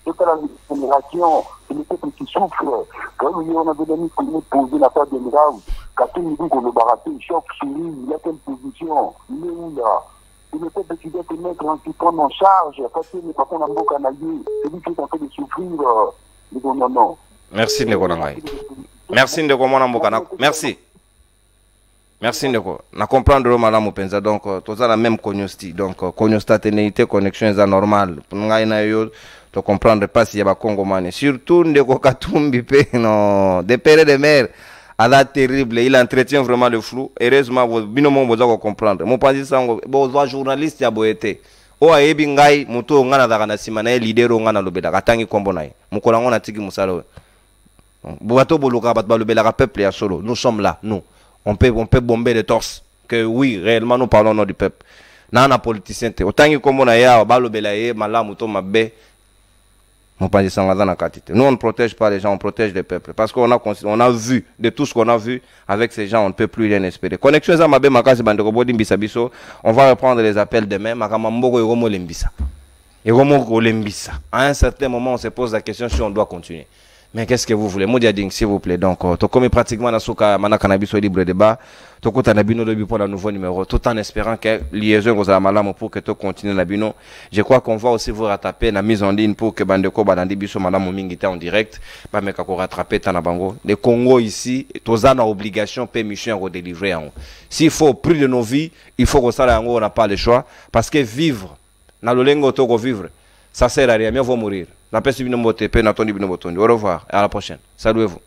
C'est la génération, c'est le peuple qui souffre. Quand on avait donné qu'on poser la part de grave, quand on dit qu'on le baraté, choc sur lui, il a quelle position, il est où là? C'est le peuple qui doit se mettre en prendre en charge, quand il n'est pas en beau canalier, c'est lui qui est en train de souffrir. Non. Merci Ndeko Nangai. Merci Ndeko Mwana Merci. Merci Ndeko. Na comprendre madame Openza donc tout ça la même cognosti. Donc cognostaténéité connexion est normale. Pour ngai na yo to comprendre pas si y a ba Congomani. Surtout Ndeko Katumbi pe non des pères de mère à la terrible, il entretient vraiment le flou. Heureusement vous binomo vous comprendre. Mon pas ça bon journaliste ya boete. O ayebi ngai muto ngana daga na simana leader ngana lobela katangi kombo nae. Mukola ngona tiki musalo. Boato boluka bat balobela peuple ya solo. Nous sommes là, nous. On peut bomber les torses. Que oui, réellement, nous parlons au nom du peuple. Nana politicien, autant que comme on a ya, balobelaye, malamuto mabe. Nous ne protège pas les gens, on protège le peuple. Parce qu'on a vu, de tout ce qu'on a vu, avec ces gens, on ne peut plus rien espérer. Connexion à Mabe Makasi Bandeko Dimbisa Biso, on va reprendre les appels demain. Makamambogo Eromo Lembisa. Eromo Lembisa. À un certain moment, on se pose la question si on doit continuer. Mais qu'est-ce que vous voulez? Modia Ding, s'il vous plaît. Donc, tu comme pratiquement la souka manakanabi soit libre débat. Tu comptes un abino de pour le nouveau numéro. Tout en espérant que liaison aux amalams pour que tu continues l'abino. Je crois qu'on va aussi vous rattraper la mise en ligne pour que Bandeko Badandi Biso Madame Mingita en direct. Bah, mais qu'on rattraper Tanabango. Les Congo ici, tous en obligation, paie mission à redélivrer en haut. S'il faut plus de nos vies, il faut qu'on s'aille en haut, on n'a pas le choix. Parce que vivre, dans le lengo toko vivre, ça sert à rien, mieux vaut mourir. Au revoir et à la prochaine. Saluez-vous.